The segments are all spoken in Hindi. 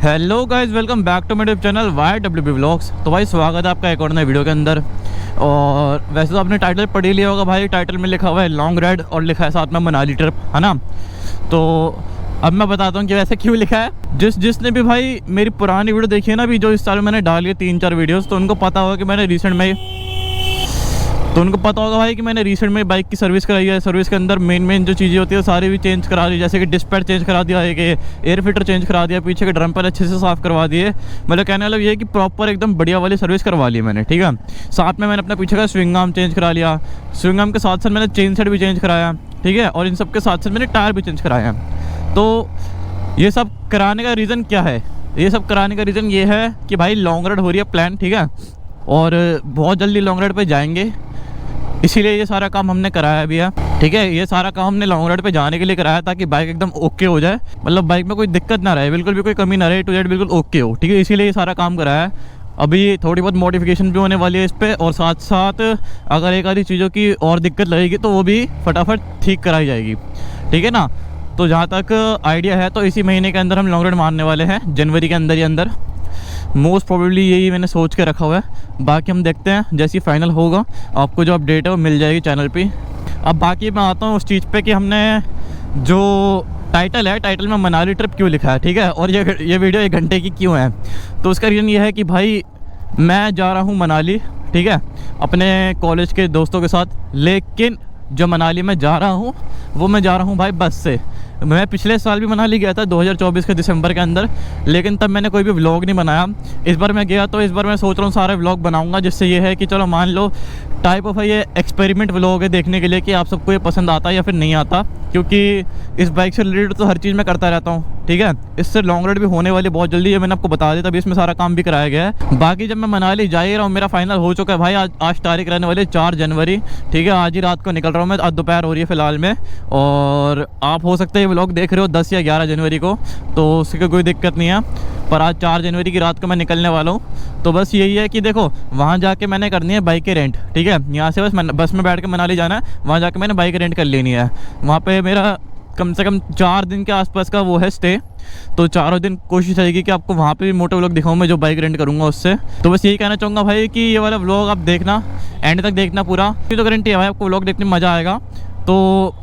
Hello guys, welcome back to my YouTube channel YWB vlogs. तो भाई स्वागत है आपका एक और नए वीडियो के अंदर। और वैसे तो आपने टाइटल पढ़ ही लिया होगा भाई, टाइटल में लिखा हुआ है लॉन्ग राइड और लिखा है साथ में मनाली ट्रिप, है ना। तो अब मैं बताता हूँ कि वैसे क्यों लिखा है। जिसने भी भाई मेरी पुरानी वीडियो देखी है ना, अभी जो इस साल मैंने डाली है 3-4 वीडियोज़, तो उनको पता होगा कि मैंने रिसेंट में बाइक की सर्विस कराई है। सर्विस के अंदर मेन जो चीज़ें होती है सारी भी चेंज करा दी, जैसे कि डिस्पैच चेंज करा दिया है, कि एयर फिल्टर चेंज करा दिया, पीछे के ड्रम पर अच्छे से साफ़ करवा दिए। मतलब कहने वाला ये है कि प्रॉपर एकदम बढ़िया वाली सर्विस करवा ली मैंने, ठीक है। साथ में मैंने अपना पीछे का स्विंग आर्म चेंज करा लिया। स्विंग आर्म के साथ साथ मैंने चेन सेट भी चेंज कराया, ठीक है। और इन सब के साथ साथ मैंने टायर भी चेंज कराया। तो ये सब कराने का रीज़न क्या है? ये सब कराने का रीज़न ये है कि भाई लॉन्ग राइड हो रही है प्लान, ठीक है, और बहुत जल्दी लॉन्ग राइड पे जाएंगे, इसीलिए ये सारा काम हमने कराया भी है, ठीक है। ये सारा काम हमने लॉन्ग राइड पे जाने के लिए कराया ताकि बाइक एकदम ओके हो जाए, मतलब बाइक में कोई दिक्कत ना रहे, बिल्कुल भी कोई कमी ना रहे, टू जेड बिल्कुल ओके हो, ठीक है। इसीलिए ये सारा काम कराया है। अभी थोड़ी बहुत मॉडिफिकेशन भी होने वाली है इस पर, और साथ साथ अगर एक आधी चीज़ों की और दिक्कत लगेगी तो वो भी फटाफट ठीक कराई जाएगी, ठीक है ना। तो जहाँ तक आइडिया है तो इसी महीने के अंदर हम लॉन्ग राइड मारने वाले हैं, जनवरी के अंदर ही अंदर। मोस्ट प्रोबेबली यही मैंने सोच के रखा हुआ है। बाकी हम देखते हैं, जैसी फाइनल होगा आपको जो अपडेट है वो मिल जाएगी चैनल पे। अब बाकी मैं आता हूँ उस चीज़ पे कि हमने जो टाइटल है, टाइटल में मनाली ट्रिप क्यों लिखा है, ठीक है, और ये वीडियो 1 घंटे की क्यों है। तो उसका रीज़न ये है कि भाई मैं जा रहा हूँ मनाली, ठीक है, अपने कॉलेज के दोस्तों के साथ। लेकिन जो मनाली में जा रहा हूँ वो मैं जा रहा हूँ भाई बस से। मैं पिछले साल भी मनाली गया था 2024 के दिसंबर के अंदर, लेकिन तब मैंने कोई भी व्लॉग नहीं बनाया। इस बार मैं गया तो इस बार मैं सोच रहा हूँ सारे व्लॉग बनाऊंगा, जिससे ये है कि चलो मान लो टाइप ऑफ ये एक्सपेरिमेंट व्लॉग है, देखने के लिए कि आप सबको ये पसंद आता है या फिर नहीं आता। क्योंकि इस बाइक से रिलेटेड तो हर चीज़ मैं करता रहता हूँ, ठीक है। इससे लॉन्ग राइड भी होने वाली बहुत जल्दी है, मैंने आपको बता दिया, तभी इसमें सारा काम भी कराया गया है। बाकी जब मैं मनाली जा ही रहा हूँ, मेरा फाइनल हो चुका है भाई। आज तारीख रहने वाली 4 जनवरी, ठीक है। आज ही रात को निकल रहा हूँ मैं, आज दोपहर हो रही है फ़िलहाल में। और आप हो सकता है ये व्लॉग देख रहे हो 10 या 11 जनवरी को, तो उसकी कोई दिक्कत नहीं है। पर आज 4 जनवरी की रात को मैं निकलने वाला हूँ। तो बस यही है कि देखो, वहाँ जाके मैंने करनी है बाइक के रेंट, ठीक है। यहाँ से बस में बैठ के मनाली जाना है, वहाँ जाके मैंने बाइक रेंट कर लेनी है। वहाँ पे मेरा कम से कम 4 दिन के आसपास का वो है स्टे। तो 4 दिन कोशिश रहेगी कि आपको वहाँ पे भी मोटो व्लॉग दिखाऊँ मैं, जो बाइक रेंट करूँगा उससे। तो बस यही कहना चाहूँगा भाई कि ये वाला व्लॉग आप देखना, एंड तक देखना पूरा, तो गारंटी है भाई आपको व्लॉग देखने में मज़ा आएगा। तो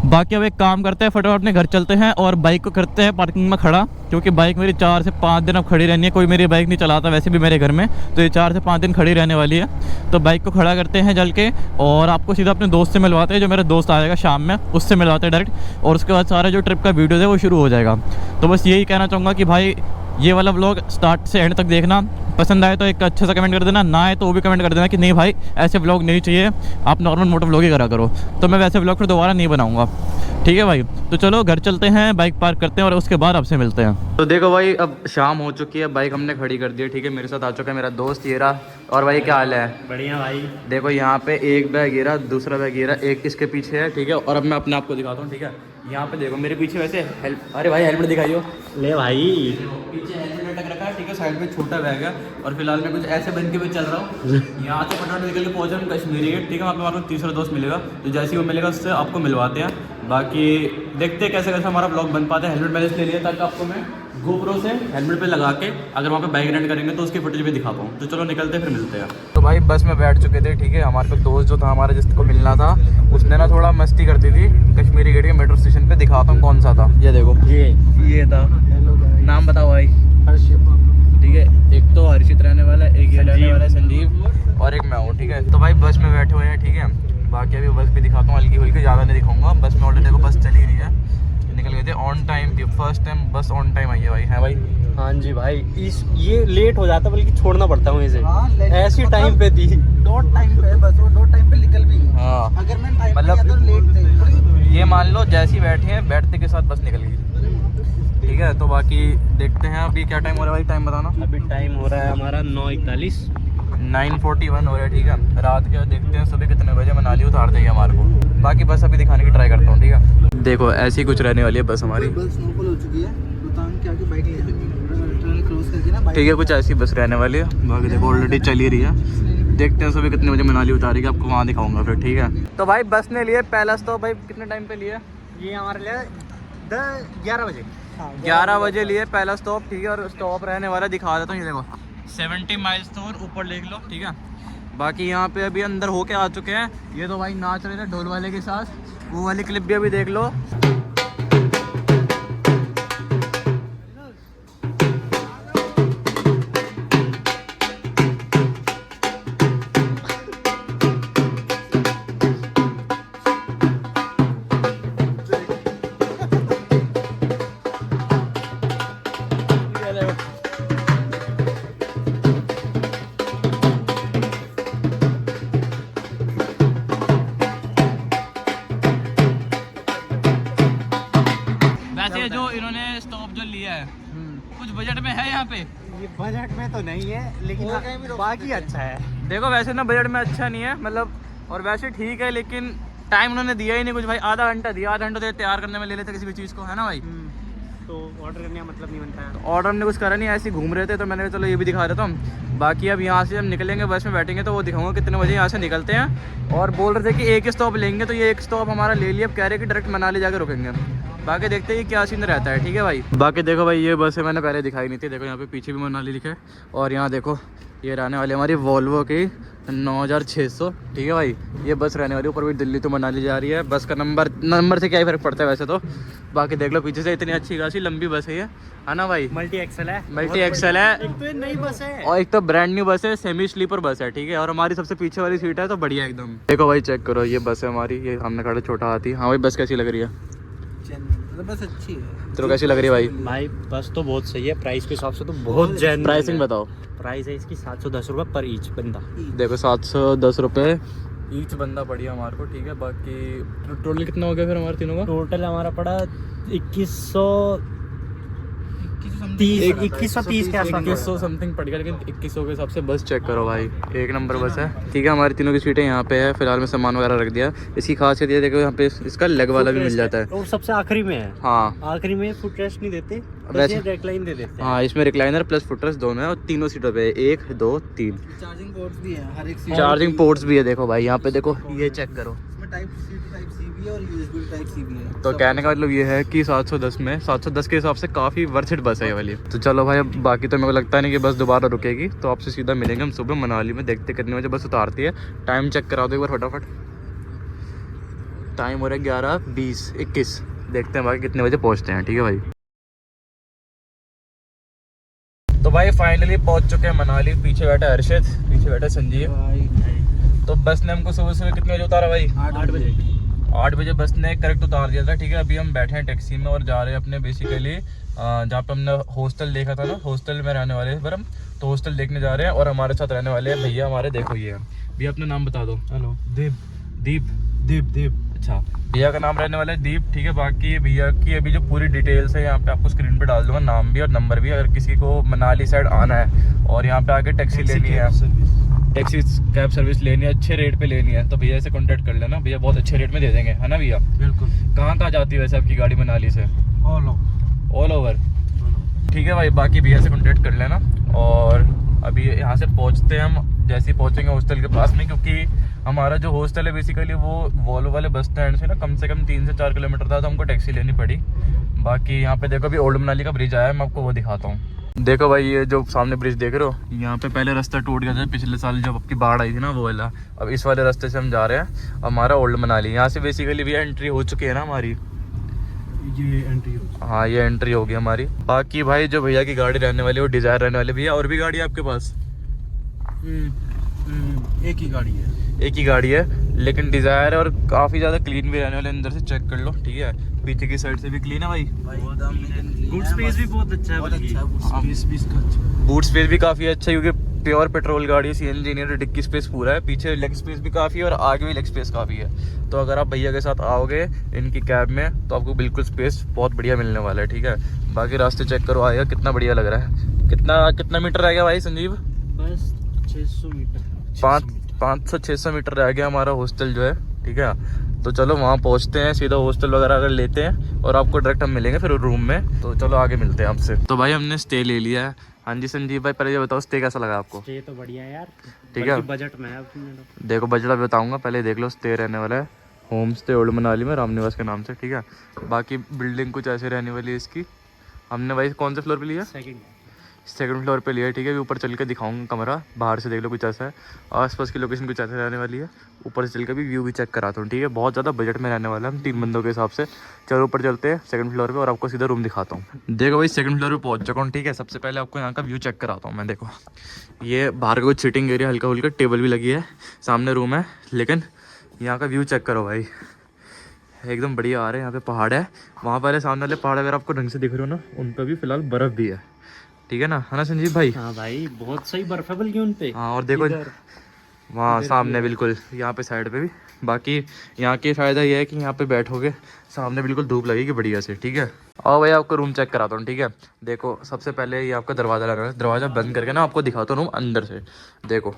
बाकी अब एक काम करते हैं, फटाफट अपने घर चलते हैं और बाइक को करते हैं पार्किंग में खड़ा, क्योंकि बाइक मेरी 4 से 5 दिन अब खड़ी रहनी है। कोई मेरी बाइक नहीं चलाता वैसे भी मेरे घर में, तो ये 4 से 5 दिन खड़ी रहने वाली है। तो बाइक को खड़ा करते हैं जल के, और आपको सीधा अपने दोस्त से मिलवाते हैं। जो मेरा दोस्त आएगा शाम में, उससे मिलवाते हैं डायरेक्ट, और उसके बाद सारा जो ट्रिप का वीडियो है वो शुरू हो जाएगा। तो बस यही कहना चाहूँगा कि भाई ये वाला व्लॉग स्टार्ट से एंड तक देखना। पसंद आए तो एक अच्छा सा कमेंट कर देना, ना आए तो वो भी कमेंट कर देना कि नहीं भाई ऐसे व्लॉग नहीं चाहिए, आप नॉर्मल मोटो व्लॉग ही करा करो। तो मैं वैसे व्लॉग फिर दोबारा नहीं बनाऊंगा, ठीक है भाई। तो चलो घर चलते हैं, बाइक पार्क करते हैं और उसके बाद आपसे मिलते हैं। तो देखो भाई, अब शाम हो चुकी है, बाइक हमने खड़ी कर दी है, ठीक है। मेरे साथ आ चुका है मेरा दोस्त येरा। और भाई क्या हाल है? बढ़िया भाई। देखो यहाँ पे एक बैग येरा, दूसरा बैग येरा, एक इसके पीछे है, ठीक है। और अब मैं अपने आप को दिखाता हूँ, ठीक है। यहाँ पे देखो मेरे पीछे वैसे अरे भाई हेलमेट दिखाइयो। ले भाई, पीछे हेलमेट लटक रखा है, ठीक है। साइड में छोटा बैग है, और फिलहाल मैं कुछ ऐसे बन के भी चल रहा हूँ। यहाँ से फटाफट निकल के पहुँचा हूँ कश्मीरी गेट, ठीक है। वहाँ पे आपको तीसरा दोस्त मिलेगा, तो जैसे ही वो मिलेगा उससे आपको मिलवाते हैं। बाकी देखते हैं कैसे कैसे हमारा ब्लॉग बन पाता है। हेलमेट मैंने इसलिए लिया ताकि आपको मैं GoPro से हेलमेट पे लगा के अगर वहाँ पे बाइक रेंट करेंगे तो उसकी फुटेज भी दिखा पाऊँ। तो चलो निकलते हैं, फिर मिलते हैं। तो भाई बस में बैठ चुके थे, ठीक है। हमारे पास दोस्त जो था हमारा, जिसको मिलना था, उसने ना थोड़ा मस्ती कर दी थी कश्मीरी गेट के मेट्रो स्टेशन पे। दिखाता हूँ कौन सा था, ये देखो, ये था। नाम बताओ भाई। ठीक है, एक तो हर्षित रहने वाला है, एक ये रहने वाला है संजीव, और एक मैं हूँ, ठीक है। तो भाई बस में बैठे हुए हैं, ठीक है। बाकी अभी बस भी दिखाता हूँ हल्की हुल्की, ज़्यादा नहीं दिखाऊंगा। बस में ऑलरेडी देखो बस चली रही है, निकल गए थे ऑन टाइम थी। फर्स्ट टाइम बस ऑन टाइम आई है भाई, है भाई। हाँ जी भाई, ये लेट हो जाता बल्कि छोड़ना पड़ता हूँ इसे। ऐसी टाइम पे थी, दो टाइम पे बस, वो 2 टाइम पे निकल भी। हाँ, अगर मैं टाइम मतलब पे तो लेट थे। ये मान लो जैसे ही बैठे हैं, बैठते के साथ बस निकल गई, ठीक है। तो बाकी देखते हैं अभी क्या टाइम हो रहा है भाई, टाइम बताना। अभी टाइम हो रहा है हमारा 9:41, 9:41 हो रहा है, ठीक है। रात के देखते हैं सुबह कितने बजे मनाली उतार देगी हमारे को। बाकी बस अभी दिखाने की ट्राई करता हूँ, ठीक है। देखो ऐसी कुछ रहने वाली है बस हमारी, बस स्नोफॉल हो चुकी है, रोहतांग के आगे बाइक ले टनल क्रॉस करके ना, ठीक है। कुछ ऐसी बस रहने वाली है। बाकी देखो ऑलरेडी चली रही है, देखते हैं सुबह कितने बजे मनाली उतारेगी, आपको वहाँ दिखाऊंगा फिर, ठीक है। तो भाई बस ने लिए पैलेस, तो भाई कितने टाइम पे लिए? ये हमारे लिए 11 बजे। 11 बजे लिए पहला स्टॉप, ठीक है। और स्टॉप रहने वाला दिखा देता हूँ, ये देखो 70 माइल्स तो और ऊपर देख लो, ठीक है। बाकी यहाँ पे अभी अंदर होके आ चुके हैं। ये तो भाई नाच रहे थे ढोल वाले के साथ, वो वाली क्लिप भी अभी देख लो। वैसे जो इन्होंने स्टॉप जो लिया है कुछ बजट में है यहाँ पे? ये बजट में तो नहीं है, लेकिन बाकी अच्छा है। देखो वैसे ना बजट में अच्छा नहीं है मतलब, और वैसे ठीक है, लेकिन टाइम उन्होंने दिया ही नहीं कुछ भाई। आधा घंटा दिया, आधा घंटा तो तैयार करने में ले लेते किसी भी चीज़ को, है ना भाई। तो ऑर्डर करने का मतलब नहीं बनता है। ऑर्डर हमने कुछ करा नहीं, ऐसे ही घूम रहे थे तो मैंने कहा चलो ये भी दिखा देता हूँ। बाकी अब यहाँ से जब निकलेंगे बस में बैठेंगे तो वो दिखाऊंगा कितने बजे यहाँ से निकलते हैं। और बोल रहे थे कि एक ही स्टॉप लेंगे, तो ये एक स्टॉप हमारा ले लिया। अब कह रहे कि डायरेक्ट मनाली जाकर रुकेंगे। बाकी देखते हैं क्या सीन रहता है, ठीक है भाई। बाकी देखो भाई ये बस है, मैंने पहले दिखाई नहीं थी। देखो यहाँ पे पीछे भी मनाली लिखा है। और यहाँ देखो ये रहने वाली हमारी वॉल्वो की 9600, ठीक है भाई। ये बस रहने वाली, ऊपर भी दिल्ली तो मनाली जा रही है। बस का नंबर से क्या ही फर्क पड़ता है वैसे तो। बाकी देख लो पीछे से इतनी अच्छी खासी लंबी बस है ये, है ना भाई। मल्टी एक्सल है, मल्टी एक्सल है, एक तो ये नई बस है और एक तो ब्रांड न्यू बस है, सेमी स्लीपर बस है, ठीक है। और हमारी सबसे पीछे वाली सीट है तो बढ़िया एकदम। देखो भाई चेक करो, ये बस है हमारी, ये हमने खड़ा छोटा हाथी। हाँ भाई बस कैसी लग रही है? बस अच्छी है। तेरे को कैसी लग रही है भाई? भाई बस तो बहुत सही है, प्राइस के हिसाब से तो बहुत जेन्युइन। प्राइसिंग बताओ। प्राइस है इसकी 710 रुपये पर ईच बंदा। देखो 710 रुपये ईच बंदा पड़ी है हमारे को, ठीक है। बाकी टोटल कितना हो गया फिर हमारे तीनों का? टोटल हमारा पड़ा 2130 के आसपास। 2100 समथिंग पड़ गया, लेकिन 2100 के हिसाब से बस चेक करो भाई, एक नंबर बस है, ठीक है। हमारी तीनों की सीटें यहाँ पे है। फिलहाल में सामान वगैरह रख दिया। इसकी खासियत ये देखो यहाँ पे इसका लेग वाला भी मिल जाता है। और सबसे आखिरी में है। हाँ आखिरी में फुट रेस्ट नहीं देते, वैसे रेक्लाइन दे देते हैं। हाँ, इसमें रिक्लाइनर प्लस फुटरेस्ट दोनों है और तीनों सीटों पे 1 2 3 चार्जिंग पोर्ट्स भी है हर एक सीट। चार्जिंग पोर्ट्स भी है। देखो भाई यहाँ पे देखो, ये चेक करो। इसमें टाइप सी भी है और यूएसबी टाइप सी भी है। तो कहने का मतलब ये है कि 710 में 710 के हिसाब से काफ़ी वर्थ इट बस है ये वाली। तो चलो भाई, अब बाकी तो मेरे को लगता नहीं कि बस दोबारा रुकेगी, तो आपसे सीधा मिलेंगे हम सुबह मनाली में। देखते कितने बजे बस उतारती है। टाइम चेक करा दो एक बार फटाफट। टाइम हो रहा है 11:20-21। देखते हैं बाकी कितने बजे पहुँचते हैं, ठीक है भाई। तो भाई फाइनली पहुँच चुके हैं मनाली। पीछे बैठा है अर्षित, पीछे बैठा है संजीव। तो बस ने हमको सुबह सुबह कितने बजे उतारा भाई? 8 बजे। 8 बजे बस ने करेक्ट उतार दिया था, ठीक है। अभी हम बैठे हैं टैक्सी में और जा रहे हैं अपने बेसिकली जहाँ पे हमने हॉस्टल देखा था ना, हॉस्टल में रहने वाले हैं हम। तो हॉस्टल देखने जा रहे हैं और हमारे साथ रहने वाले हैं भैया हमारे। देखो ये भैया, अपना नाम बता दो। हेलो, दीप। अच्छा, भैया का नाम रहने वाला है दीप, ठीक है। बाकी भैया की अभी जो पूरी डिटेल्स है यहाँ पे आपको स्क्रीन पे डाल दूंगा, नाम भी और नंबर भी। अगर किसी को मनाली साइड आना है और यहाँ पे आके टैक्सी लेनी है, टैक्सी कैब सर्विस लेनी है, अच्छे रेट पे लेनी है, तो भैया से कांटेक्ट कर लेना। भैया बहुत अच्छे रेट में दे देंगे, है ना भैया? बिल्कुल। कहाँ जाती है वैसे आपकी गाड़ी मनाली से? ऑल ओवर, ठीक है भाई। बाकी भैया से कांटेक्ट कर लेना। और अभी यहाँ से पहुँचते हैं हम, जैसे ही पहुँचेंगे हॉस्टल के पास में, क्योंकि हमारा जो हॉस्टल है बेसिकली वो वॉल्वो वाले बस स्टैंड से ना कम से कम 3 से 4 किलोमीटर था, तो हमको टैक्सी लेनी पड़ी। बाकी यहाँ पे देखो अभी ओल्ड मनाली का ब्रिज आया है, मैं आपको वो दिखाता हूँ। देखो भाई ये जो सामने ब्रिज देख रहे हो, यहाँ पे पहले रास्ता टूट गया था पिछले साल जब आपकी बाढ़ आई थी ना, वो वाला। अब इस वाले रास्ते से हम जा रहे हैं हमारा ओल्ड मनाली। यहाँ से बेसिकली भी एंट्री हो चुकी है ना हमारी, ये एंट्री हो। हाँ ये एंट्री होगी हमारी। बाकी भाई जो भैया की गाड़ी रहने वाली है वो डिजायर रहने वाली। भैया और भी गाड़ी है आपके पास? एक ही गाड़ी है। एक ही गाड़ी है, लेकिन डिजायर है और काफ़ी ज़्यादा क्लीन भी रहने वाले। अंदर से चेक कर लो, ठीक है। पीछे की साइड से भी क्लीन है भाई। बूट स्पेस भी बहुत अच्छा है, बूट स्पेस भी काफ़ी अच्छा है, क्योंकि प्योर पेट्रोल गाड़ी, CNG नहीं है। डिक्की स्पेस पूरा है, पीछे लेग स्पेस भी काफ़ी है और आगे भी लेग स्पेस काफ़ी है। तो अगर आप भैया के साथ आओगे इनकी कैब में तो आपको बिल्कुल स्पेस बहुत बढ़िया मिलने वाला है, ठीक है। बाकी रास्ते चेक करो, आएगा कितना बढ़िया लग रहा है। कितना मीटर रह गया भाई संजीव? बस 600 मीटर। 500-600 मीटर रह गया हमारा हॉस्टल जो है, ठीक है। तो चलो वहाँ पहुँचते हैं, सीधा हॉस्टल वगैरह अगर लेते हैं और आपको डायरेक्ट हम मिलेंगे फिर रूम में। तो चलो आगे मिलते हैं आपसे। तो भाई हमने स्टे ले लिया है। हाँ जी संजीव भाई, पहले ये बताओ स्टे कैसा लगा आपको? स्टे तो बढ़िया है यार, ठीक है। बजट में है। देखो बजट बताऊँगा, पहले देख लो। स्टे रहने वाला है होम स्टे ओल्ड मनाली में रामनिवास के नाम से, ठीक है। बाकी बिल्डिंग कुछ ऐसे रहने वाली है इसकी, हमने भाई कौन से फ्लोर पे लिया? सेकंड फ्लोर पे लिया है, ठीक है। अभी ऊपर चल के दिखाऊंगा कमरा, बाहर से देख लो कुछ ऐसा है, आसपास की लोकेशन कुछ ऐसे रहने वाली है। ऊपर से चल के भी व्यू भी चेक कराता हूँ, ठीक है। बहुत ज़्यादा बजट में रहने वाला है, हम 3 बंदों के हिसाब से। चलो ऊपर चलते हैं सेकंड फ्लोर पे और आपको सीधा रूम दिखाता हूँ। देखो भाई सेकंड फ्लोर पे पहुँच चुका हूँ, ठीक है। सबसे पहले आपको यहाँ का व्यू चेक कराता हूँ मैं। देखो ये बाहर का कुछ सिटिंग एरिया, हल्का फुल्का टेबल भी लगी है, सामने रूम है, लेकिन यहाँ का व्यू चेक करो भाई, एकदम बढ़िया आ रहा है। यहाँ पे पहाड़ है, वहाँ वाले सामने वाले पहाड़ अगर आपको ढंग से दिख रहे हो ना, उन पर भी फिलहाल बर्फ़ भी है, ठीक है ना संजीव भाई? हाँ भाई बहुत सही बर्फ है बल्कि उन पे। हाँ और देखो वहाँ सामने बिल्कुल यहाँ पे साइड पे भी। बाकी यहाँ के फ़ायदा ये है कि यहाँ पे बैठोगे सामने बिल्कुल धूप लगेगी बढ़िया से, ठीक है। और भाई आपको रूम चेक कराता हूँ, ठीक है। देखो सबसे पहले ये आपका दरवाज़ा लगा है, दरवाज़ा बंद करके ना आपको दिखाता हूँ रूम अंदर से। देखो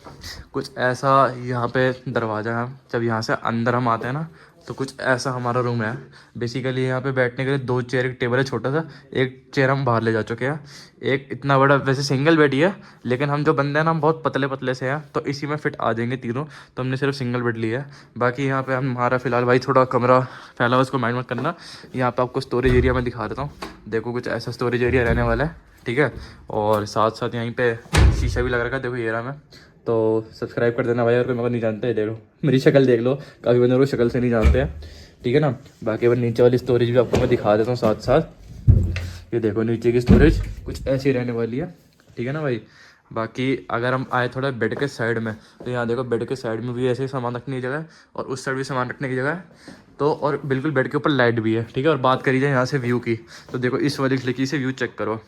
कुछ ऐसा यहाँ पे दरवाज़ा है, जब यहाँ से अंदर हम आते हैं ना तो कुछ ऐसा हमारा रूम है। बेसिकली यहाँ पे बैठने के लिए 2 चेयर, एक टेबल है छोटा सा, एक चेयर हम बाहर ले जा चुके हैं। एक इतना बड़ा, वैसे सिंगल बेड ही है, लेकिन हम जो बंदे हैं ना हम बहुत पतले पतले से हैं, तो इसी में फिट आ जाएंगे तीनों, तो हमने सिर्फ सिंगल बेड लिया है। बाकी यहाँ पे हमारा फिलहाल भाई थोड़ा कमरा फैला हुआ, उसको माइंड मत करना। यहाँ पे आपको स्टोरेज एरिया मैं दिखा देता हूँ। देखो कुछ ऐसा स्टोरेज एरिया रहने वाला है, ठीक है। और साथ साथ यहीं पे शीशा भी लग रखा है, देखो ये रहा। मैं तो सब्सक्राइब कर देना भाई, अगर कोई मेरे को नहीं जानते है, देख लो मेरी शक्ल देख लो, काफ़ी बंदे को शक्ल से नहीं जानते हैं, ठीक है ना। बाकी अगर नीचे वाली स्टोरेज भी आपको मैं दिखा देता हूँ साथ साथ। ये देखो नीचे की स्टोरेज कुछ ऐसी रहने वाली है, ठीक है ना भाई। बाकी अगर हम आए थोड़ा बेड के साइड में, तो यहाँ देखो बेड के साइड में भी ऐसे सामान रखने की जगह है, और उस साइड भी सामान रखने की जगह है। तो और बिल्कुल बेड के ऊपर लाइट भी है, ठीक है। और बात करी जाए यहाँ से व्यू की, तो देखो इस वाली खिड़की से व्यू चेक करो,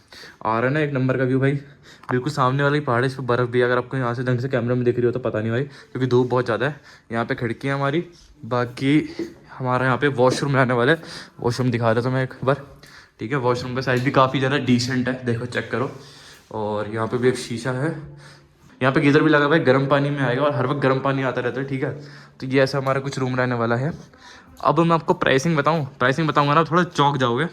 आ रहा है ना एक नंबर का व्यू भाई। बिल्कुल सामने वाली पहाड़ है, इस पर बर्फ़ भी है। अगर आपको यहाँ से ढंग से कैमरा में दिख रही हो तो पता नहीं भाई, क्योंकि धूप बहुत ज़्यादा है। यहाँ पे खिड़की है हमारी। बाकी हमारा यहाँ पे वॉशरूम रहने वाला है, वॉशरूम दिखा देता हूँ मैं एक बार, ठीक है। वॉशरूम का साइज़ भी काफ़ी ज़्यादा डिसेंट है, देखो चेक करो। और यहाँ पे भी एक शीशा है, यहाँ पे गीज़र भी लगा हुआ है, गर्म पानी में आएगा, और हर वक्त गर्म पानी आता रहता है, ठीक है। तो ये ऐसा हमारा कुछ रूम रहने वाला है। अब मैं आपको प्राइसिंग बताऊँगा ना थोड़ा चौंक जाओगे।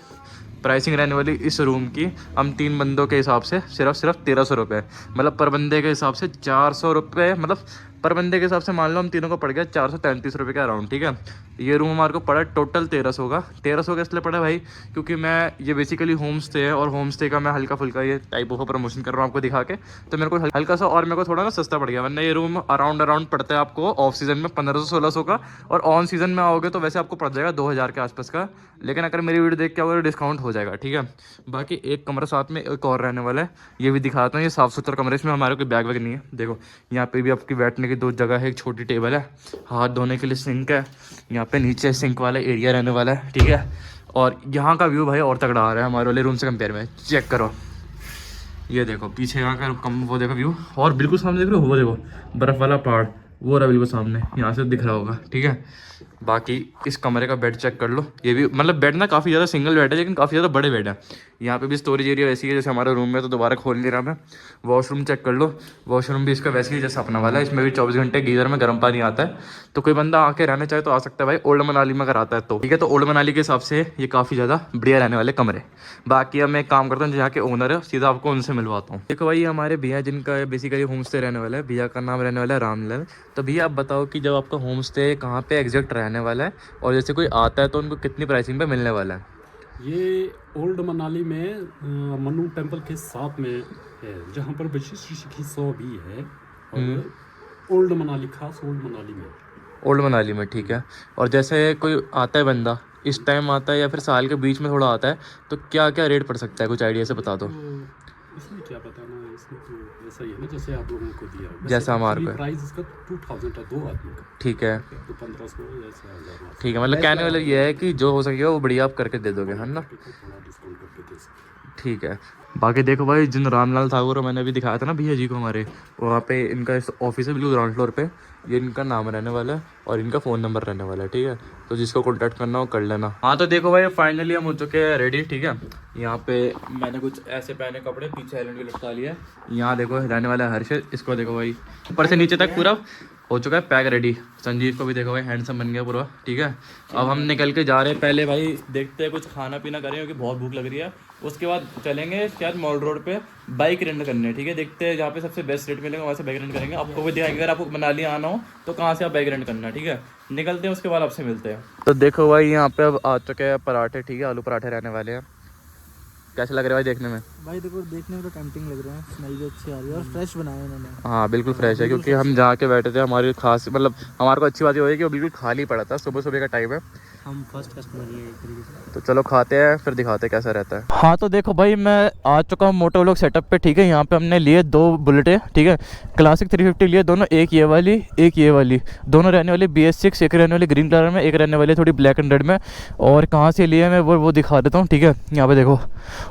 प्राइसिंग रहने वाली इस रूम की, हम 3 बंदों के हिसाब से सिर्फ 1300 रुपये, मतलब पर बंदे के हिसाब से 400 रुपये, मतलब पर बंदे के हिसाब से मान लो हम तीनों को पड़ गया 433 रुपये के अराउंड, ठीक है। ये रूम हमारे को पड़ा टोटल 1300 का। 1300 का इसलिए पड़ा भाई क्योंकि मैं ये बेसिकली होम स्टे है, और होम स्टे का मैं हल्का फुल्का ये टाइप ऑफ प्रमोशन कर रहा हूँ आपको दिखा के, तो मेरे को हल्का सा और मेरे को थोड़ा ना सस्ता पड़ गया। वरना ये रूम अराउंड पड़ता है आपको ऑफ सीज़न में 1500-1600 का, और ऑन सीज़न में आओगे तो वैसे आपको पड़ जाएगा 2000 के आसपास का। लेकिन अगर मेरी वीडियो देख के आओगे तो डिस्काउंट हो जाएगा, ठीक है। बाकी एक कमरा साथ में एक और रहने वाला है, ये भी दिखाता हूँ। ये साफ़ सुथरा कमरा, इसमें हमारे कोई बैग वैग नहीं है। देखो यहाँ पे भी आपकी बैठने की 2 जगह है, एक छोटी टेबल है, हाथ धोने के लिए सिंक है, यहाँ पे नीचे सिंक वाला एरिया रहने वाला है, ठीक है। और यहाँ का व्यू भाई और तगड़ा आ रहा है हमारे वाले रूम से कंपेयर में, चेक करो। ये देखो पीछे यहाँ का वो देखो व्यू, और बिल्कुल सामने देख रहे हो वो देखो बर्फ़ वाला पहाड़, वो रहा बिल्कुल सामने, यहाँ से दिख रहा होगा, ठीक है। बाकी इस कमरे का बेड चेक कर लो, ये भी मतलब बेड ना काफ़ी ज़्यादा सिंगल बेड है, लेकिन काफ़ी ज़्यादा बड़े बेड है। यहाँ पे भी स्टोरेज एरिया वैसी है जैसे हमारे रूम में, तो दोबारा खोल नहीं रहा मैं। वॉशरूम चेक कर लो, वॉशरूम भी इसका वैसे ही जैसे अपना वाला है, इसमें भी 24 घंटे गीज़र में गर्म पानी आता है। तो कोई बंदा आके रहना चाहे तो आ सकता है भाई, ओल्ड मनाली में अगर आता है तो, ठीक है। तो ओल्ड मनाली के हिसाब से ये काफ़ी ज़्यादा बढ़िया रहने वाले कमरे। बाकी अब मैं एक काम करता हूँ, जहाँ के ओनर है सीधा आपको उनसे मिलवाता हूँ। देखो भाई हमारे भैया जिनका बेसिकली होम स्टे रहने वाला है, भैया का नाम रहने वाला है रामलाल। तो भैया आप बताओ कि जब आपका होम स्टे कहाँ पे एग्जैक्ट रहने वाला है, और जैसे कोई आता है तो उनको कितनी प्राइसिंग पे मिलने वाला है? ये ओल्ड मनाली में मनु टेम्पल के साथ में है, जहाँ पर वशिष्ठ ऋषि की सौ भी है, और ओल्ड मनाली, खास ओल्ड मनाली में। ओल्ड मनाली में, ठीक है। और जैसे कोई आता है बंदा, इस टाइम आता है या फिर साल के बीच में थोड़ा आता है, तो क्या क्या रेट पड़ सकता है, कुछ आइडिया से बता दो। तो इसमें क्या बताना है, इसमें तो ऐसा ही है ना जैसे आप लोगों को दिया, जैसा हमारे को प्राइस इसका 2000 है 2 आदमी का, ठीक है। तो 1500 जैसे 1000, ठीक है, मतलब कहने वाला ये है कि जो हो सकेगा वो बढ़िया आप करके दे दोगे, है ना? थोड़ा डिस्काउंट करके दे सकते। ठीक है। बाकी देखो भाई जिन रामलाल ठाकुर मैंने अभी दिखाया था ना भैया जी को हमारे, वहाँ पे इनका ऑफिस है बिल्कुल ग्राउंड फ्लोर पे। ये इनका नाम रहने वाला है और इनका फ़ोन नंबर रहने वाला है, ठीक है। तो जिसको कॉन्टैक्ट करना हो कर लेना। हाँ तो देखो भाई फाइनली हम हो चुके हैं रेडी, ठीक है। यहाँ पे मैंने कुछ ऐसे पहने कपड़े, पीछे हेलमेट भी लटका लिया। यहाँ देखो रहने वाला है हर्ष, इसको देखो भाई ऊपर से नीचे तक पूरा हो चुका है पैक रेडी। संजीव को भी देखो भाई हैंडसम बन गया पूरा, ठीक है। अब हम निकल के जा रहे हैं, पहले भाई देखते हैं कुछ खाना पीना करें क्योंकि बहुत भूख लग रही है। उसके बाद चलेंगे शायद मॉल रोड पे बाइक रेंट करने, ठीक है। देखते हैं जहाँ पे सबसे बेस्ट रेट मिलेगा वहाँ से बाइक रेंट करेंगे। आपको भी दिखाएंगे अगर आपको मनाली आना हो तो कहाँ से आप बाइक रेंट करना, ठीक है। निकलते हैं, उसके बाद आपसे मिलते हैं। तो देखो भाई यहाँ पे अब आ चुके हैं पराठे, ठीक है। आलू पराठे रहने वाले हैं। कैसे लग रहे हैं भाई देखने में? भाई देखो देखने में तो टेम्पटिंग लग रहे हैं, स्मेल भी अच्छी आ रही है और फ्रेश बनाया उन्होंने। हाँ बिल्कुल फ्रेश है, क्योंकि हम जहाँ के बैठे थे हमारी खास मतलब हमारे को अच्छी बात ये हुई कि वो बिल्कुल खाली पड़ा था, सुबह सुबह का टाइम है। हम फर्स्ट कस्टमर ही हैं एक तरीके से। तो चलो खाते हैं फिर दिखाते हैं कैसा रहता है। हाँ तो देखो भाई मैं आ चुका हूँ मोटो व्लॉग सेटअप पे, ठीक है। यहाँ पे हमने लिए 2 बुलेटें, ठीक है, क्लासिक 350 लिए दोनों, एक ये वाली एक ये वाली, दोनों रहने वाली BS6, एक रहने वाली ग्रीन कलर में, एक रहने वाली थोड़ी ब्लैक एंड रेड में। और कहाँ से लिए मैं वो दिखा देता हूँ, ठीक है। यहाँ पे देखो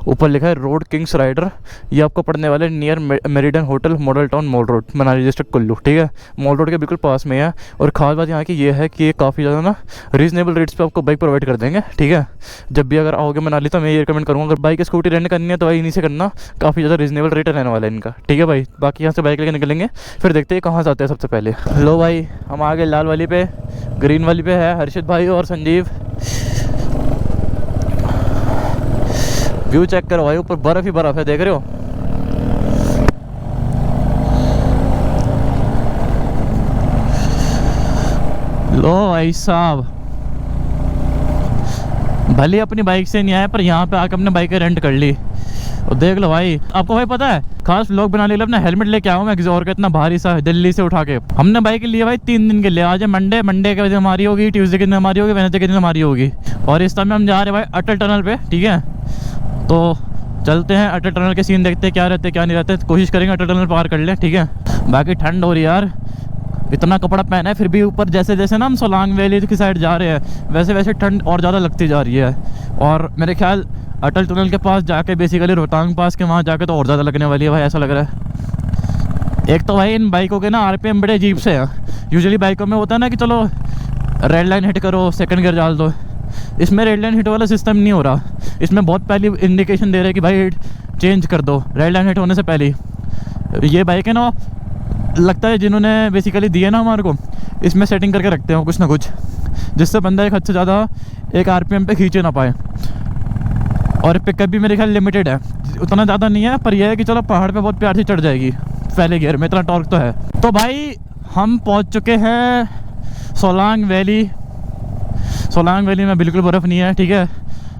ऊपर लिखा है रोड किंग्स राइडर, ये आपको पड़ने वाले near meridian hotel model town mall road Manali district Kullu, ठीक है। मॉल रोड के बिल्कुल पास में है। और खास बात यहाँ की ये है कि ये काफ़ी ज़्यादा ना रीजनेबल रेट्स पे आपको बाइक प्रोवाइड कर देंगे, ठीक है। जब भी अगर आओगे मनाली तो मैं ये रिकमेंड करूँगा, अगर बाइक स्कूटी रेंट करनी है तो भाई इन्हीं से करना, काफ़ी ज़्यादा रीजनेबल रेट रहने वाला है इनका, ठीक है भाई। बाकी यहाँ से बाइक लेके निकलेंगे, फिर देखते हैं कहाँ से आते हैं सबसे पहले। लो भाई हम आगे लाल वाली पे, ग्रीन वाली पे है हर्षित भाई और संजीव। व्यू चेक करो भाई, ऊपर बर्फ ही बर्फ है, देख रहे हो। लो भाई साहब, भले अपनी बाइक से नहीं आया पर यहाँ पे आकर अपने बाइक रेंट कर ली। और देख लो भाई, आपको भाई पता है खास व्लॉग बनाने के लिए अपना हेलमेट लेके आऊँ मैं और का, इतना भारी सा दिल्ली से उठा के। हमने बाइक लिए भाई 3 दिन के लिए, आज है मंडे के दिन हमारी होगी, ट्यूसडे के दिन हमारी होगी, वेडनेसडे के दिन हमारी होगी। और इस टाइम हम जा रहे हैं भाई अटल टनल पे, ठीक है। तो चलते हैं अटल टनल के सीन देखते हैं क्या रहते क्या नहीं रहते, कोशिश करेंगे अटल टनल पार कर लें, ठीक है। बाकी ठंड हो रही है यार, इतना कपड़ा पहना है फिर भी ऊपर जैसे जैसे ना हम सोलांग वैली की साइड जा रहे हैं वैसे वैसे ठंड और ज़्यादा लगती जा रही है। और मेरे ख्याल अटल टनल के पास जाके बेसिकली रोहतांग पास के वहाँ जाके तो और ज़्यादा लगने वाली है भाई, ऐसा लग रहा है। एक तो भाई इन बाइकों के ना RPM बड़े अजीब से हैं। यूजुअली बाइकों में होता है ना कि चलो रेड लाइन हिट करो सेकंड गियर डाल दो, इसमें रेड लाइन हिट वाला सिस्टम नहीं हो रहा। इसमें बहुत पहले इंडिकेशन दे रहे हैं कि भाई चेंज कर दो रेड लाइन हिट होने से पहले। ये बाइक है ना, लगता है जिन्होंने बेसिकली दिए ना हमारे को, इसमें सेटिंग करके रखते हो कुछ ना कुछ, जिससे बंदा एक हद से ज़्यादा एक RPM पे खींचे ना पाए। और पिकअप भी मेरे ख्याल लिमिटेड है, उतना ज़्यादा नहीं है, पर यह है कि चलो पहाड़ पे बहुत प्यार से चढ़ जाएगी पहले गियर में, इतना टॉर्क तो है। तो भाई हम पहुंच चुके हैं सोलांग वैली। सोलांग वैली में बिल्कुल बर्फ़ नहीं है, ठीक है।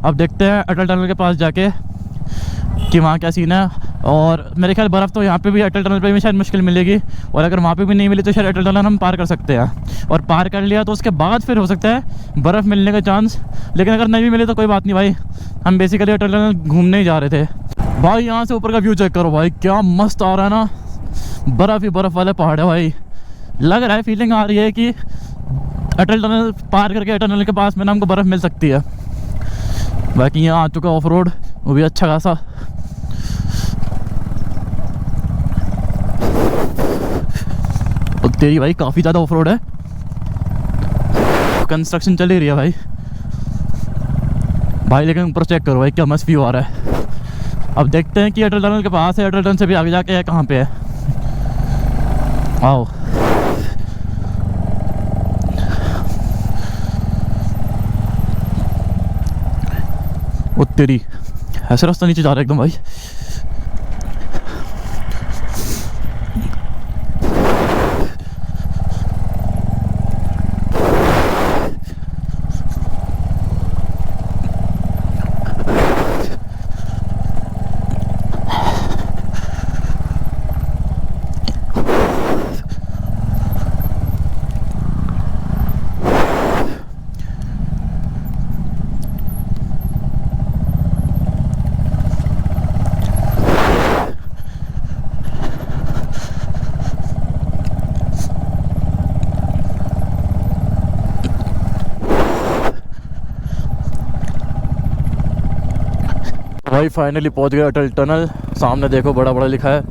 अब देखते हैं अटल टनल के पास जाके कि वहाँ क्या सीन है। और मेरे ख्याल बर्फ़ तो यहाँ पे भी अटल टनल पे भी शायद मुश्किल मिलेगी, और अगर वहाँ पे भी नहीं मिली तो शायद अटल टनल हम पार कर सकते हैं। और पार कर लिया तो उसके बाद फिर हो सकता है बर्फ़ मिलने का चांस, लेकिन अगर नहीं भी मिले तो कोई बात नहीं भाई, हम बेसिकली अटल टनल घूमने ही जा रहे थे। भाई यहाँ से ऊपर का व्यू चेक करो भाई, क्या मस्त आ रहा है ना, बर्फ़ ही बर्फ़ वाले पहाड़ है भाई। लग रहा है फीलिंग आ रही है कि अटल टनल पार करके अटल टनल के पास में ना हमको बर्फ़ मिल सकती है। बाकी यहाँ आ चुका ऑफ रोड, वो भी अच्छा खासा। और तेरी भाई काफ़ी ज़्यादा ऑफ रोड है, कंस्ट्रक्शन चल ही रही है भाई। भाई लेकिन ऊपर चेक करो भाई क्या मस्त व्यू आ रहा है। अब देखते हैं कि अटल टनल के पास है, अटल टनल से भी आगे जाके है कहाँ पे है। आओ वो तेरी, ऐसे रास्ता नीचे जा रहा है एकदम भाई। भाई फाइनली पहुंच गए अटल टनल, सामने देखो बड़ा बड़ा लिखा है।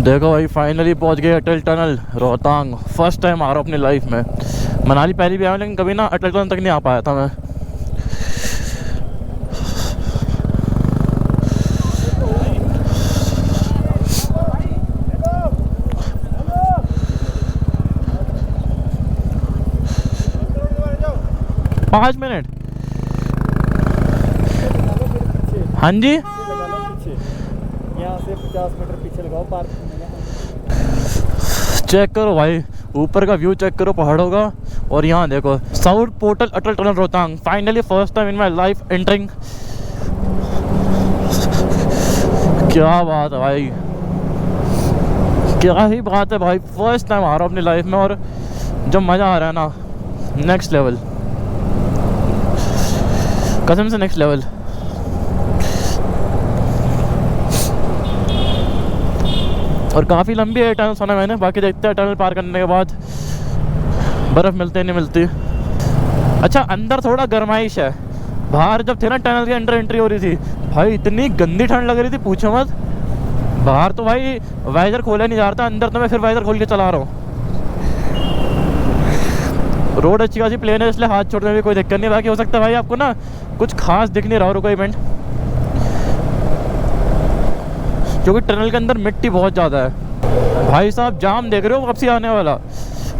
देखो भाई फाइनली पहुंच गए अटल टनल रोहतांग। फर्स्ट टाइम आ रहा हूँ अपनी लाइफ में। मनाली पहले भी आया लेकिन कभी ना अटल टनल तक नहीं आ पाया था मैं। पाँच मिनट हाँ जी, यहाँ से 50 मीटर पीछे लगाओ पार्क। चेक करो भाई ऊपर का व्यू चेक करो पहाड़ों का। और यहाँ देखो south portal Atal tunnel Rohtang, finally first time in my life entering. क्या बात है भाई, क्या ही बात है भाई, फर्स्ट टाइम आ रहा हूँ अपनी लाइफ में और जो मज़ा आ रहा है ना, नेक्स्ट लेवल, कसम से नेक्स्ट लेवल। और काफ़ी लंबी है टनल सुना मैंने, बाकी देखते हैं टनल पार करने के बाद बर्फ़ मिलती है नहीं मिलती। अच्छा अंदर थोड़ा गर्माइश है, बाहर जब थे ना टनल के अंदर एंट्री हो रही थी भाई इतनी गंदी ठंड लग रही थी पूछो मत। बाहर तो भाई वाइजर खोला नहीं जा रहा था, अंदर तो मैं फिर वाइजर खोल के चला रहा हूँ। रोड अच्छी खासी प्लेन है इसलिए हाथ छोड़ने में भी कोई दिक्कत नहीं। बाकी हो सकता है भाई आपको ना कुछ खास दिख नहीं रहा हो रुको इवेंट, क्योंकि टनल के अंदर मिट्टी बहुत ज़्यादा है। भाई साहब जाम देख रहे हो वापसी आने वाला,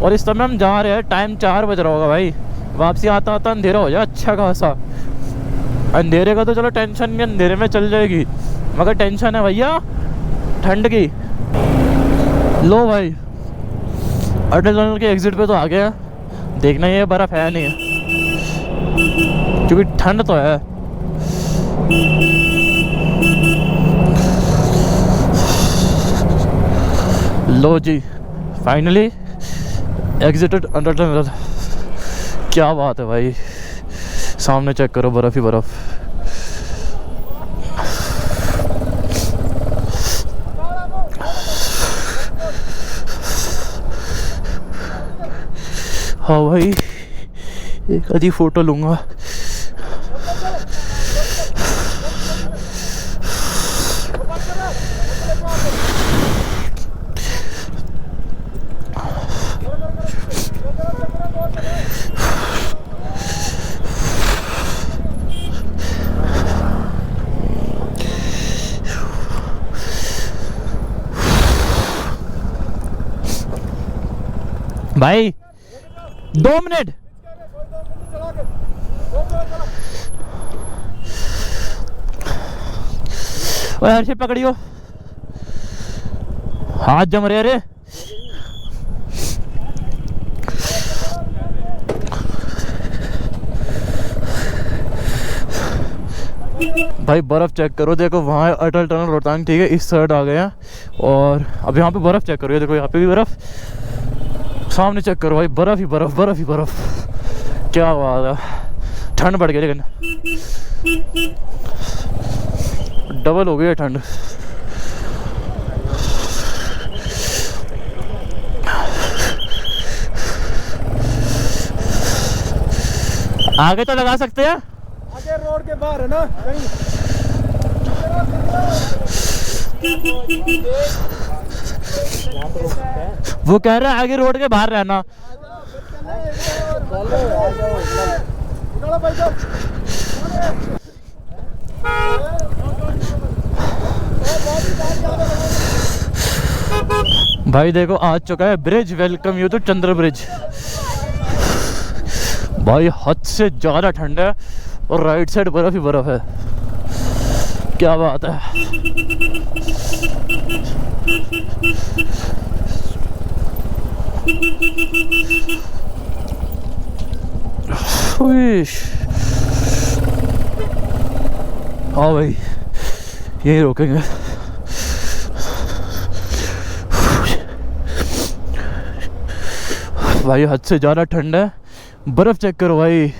और इस समय हम जा रहे हैं, टाइम 4 बज रहा होगा भाई, वापसी आता आता अंधेरा हो जाए अच्छा खासा। अंधेरे का तो चलो टेंशन नहीं, अंधेरे में चल जाएगी, मगर टेंशन है भैया ठंड की। लो भाई अटल टनल के एग्जिट पे तो आ गया, देखना ये बर्फ़ है नहीं है क्योंकि ठंड तो है। लो जी फाइनली एग्जिटेड अंडर टनल। क्या बात है भाई, सामने चेक करो बर्फ़ ही बर्फ़। हाँ भाई एक आधी फोटो लूँगा। भाई 2 मिनट, ओए हर्षित पकड़ियो, हाथ जम रहे रे। भाई बर्फ़ चेक करो, देखो वहाँ अटल टनल रोहतांग, ठीक है इस साइड आ गया, और अब यहाँ पे बर्फ़ चेक करो, ये देखो यहाँ पे भी बर्फ़, सामने चेक करो भाई बर्फ़ ही बर्फ़, बर्फ़ ही बर्फ़। क्या बात है, ठंड बढ़ गई लेकिन डबल हो गई है ठंड। आगे तो लगा सकते हैं, आगे रोड के बाहर है ना कहीं। वो कह रहा है आगे रोड के बाहर रहना। भाई देखो आ चुका है bridge, welcome you to Chandra bridge. भाई हद से ज़्यादा ठंड है और राइट साइड बर्फ़ ही बर्फ़ है। क्या बात है, हाँ भाई यही रोकेंगे। भाई हद से ज़्यादा ठंड है, बर्फ़ चेक करो भाई।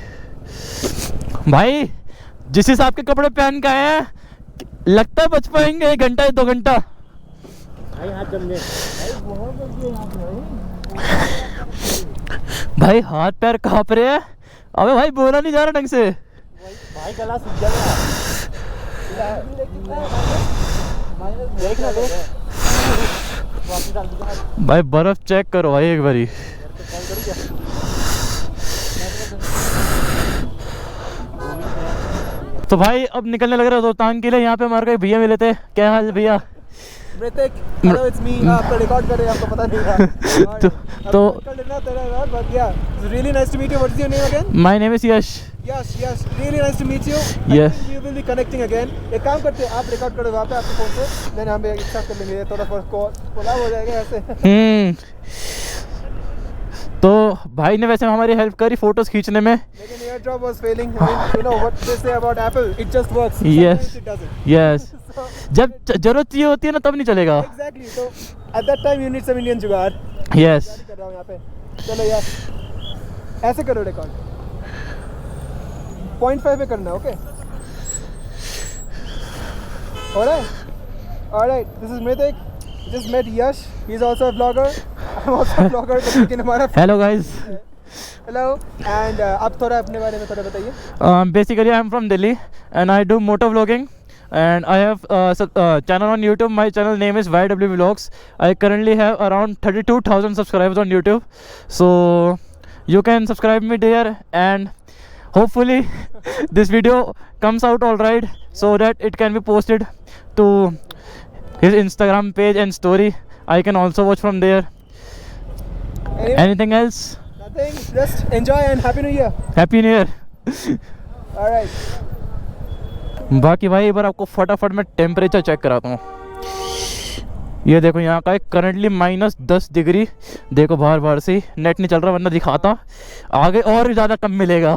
भाई जिस हिसाब के कपड़े पहन के आए हैं लगता है बच पाएंगे 1 घंटा या 2 घंटा। भाई हाथ पैर कांप रहे हैं। अबे भाई बोला नहीं जा रहा ढंग से। भाई गला सूख जाएगा। देखना देख। भाई बर्फ चेक करो भाई एक बारी। तो भाई अब निकलने लग रहा है रोहतांग के लिए। यहाँ पे हमारे को भैया मिले थे। क्या हाल है भैया? Hello it's me. आपका रिकॉर्ड कर रहे हैं, आपको पता नहीं था। तो कर लेना तेरा यार, but yeah really nice to meet you. What is your name again? My name is Yash. Yes really nice to meet you. Yes. We will be connecting again. एक काम करते हैं, आप रिकॉर्ड करो वहाँ पे आपके फोन से, देन हम एक साथ कर लेंगे। थोड़ा कोलैब हो जाएगा ऐसे। तो भाई ने वैसे हमारी हेल्प करी फोटोज खींचने में. लेकिन AirDrop was failing. I mean, you know what they say about Apple, it just works. Yes. Sometimes it doesn't. Yes, जब जरूरत चाहिए होती है ना तब नहीं चलेगा. Exactly. So at that time you need some Indian जुगाड़. यस. कर रहा हूँ यहाँ पे. चलो यार, ऐसे करो रिकॉर्ड. 0.5 पे करना, okay? Alright. This is Mritik. Just met Yash. He's also a vlogger. I'm also a vlogger. तो लेकिन हमारा हेलो गाइस. hello. And आप थोड़ा अपने बारे में थोड़ा बताइए. Basically I am from Delhi and I do motor vlogging and I have channel on YouTube. My channel name is YW Vlogs. I currently have around 32,000 subscribers on YouTube, so you can subscribe me there and hopefully this video comes out all right so that it can be posted to his Instagram page and story. I can also watch from there. Anyway, Anything else? nothing. Just enjoy and Happy New Year. Happy New Year. Alright. बाकी भाई एक बार आपको फटाफट मैं टेम्परेचर चेक कराता हूँ. ये देखो यहाँ का है करंटली -10 डिग्री. देखो बाहर बाहर से नेट नहीं चल रहा वरना दिखाता. आगे और भी ज़्यादा कम मिलेगा.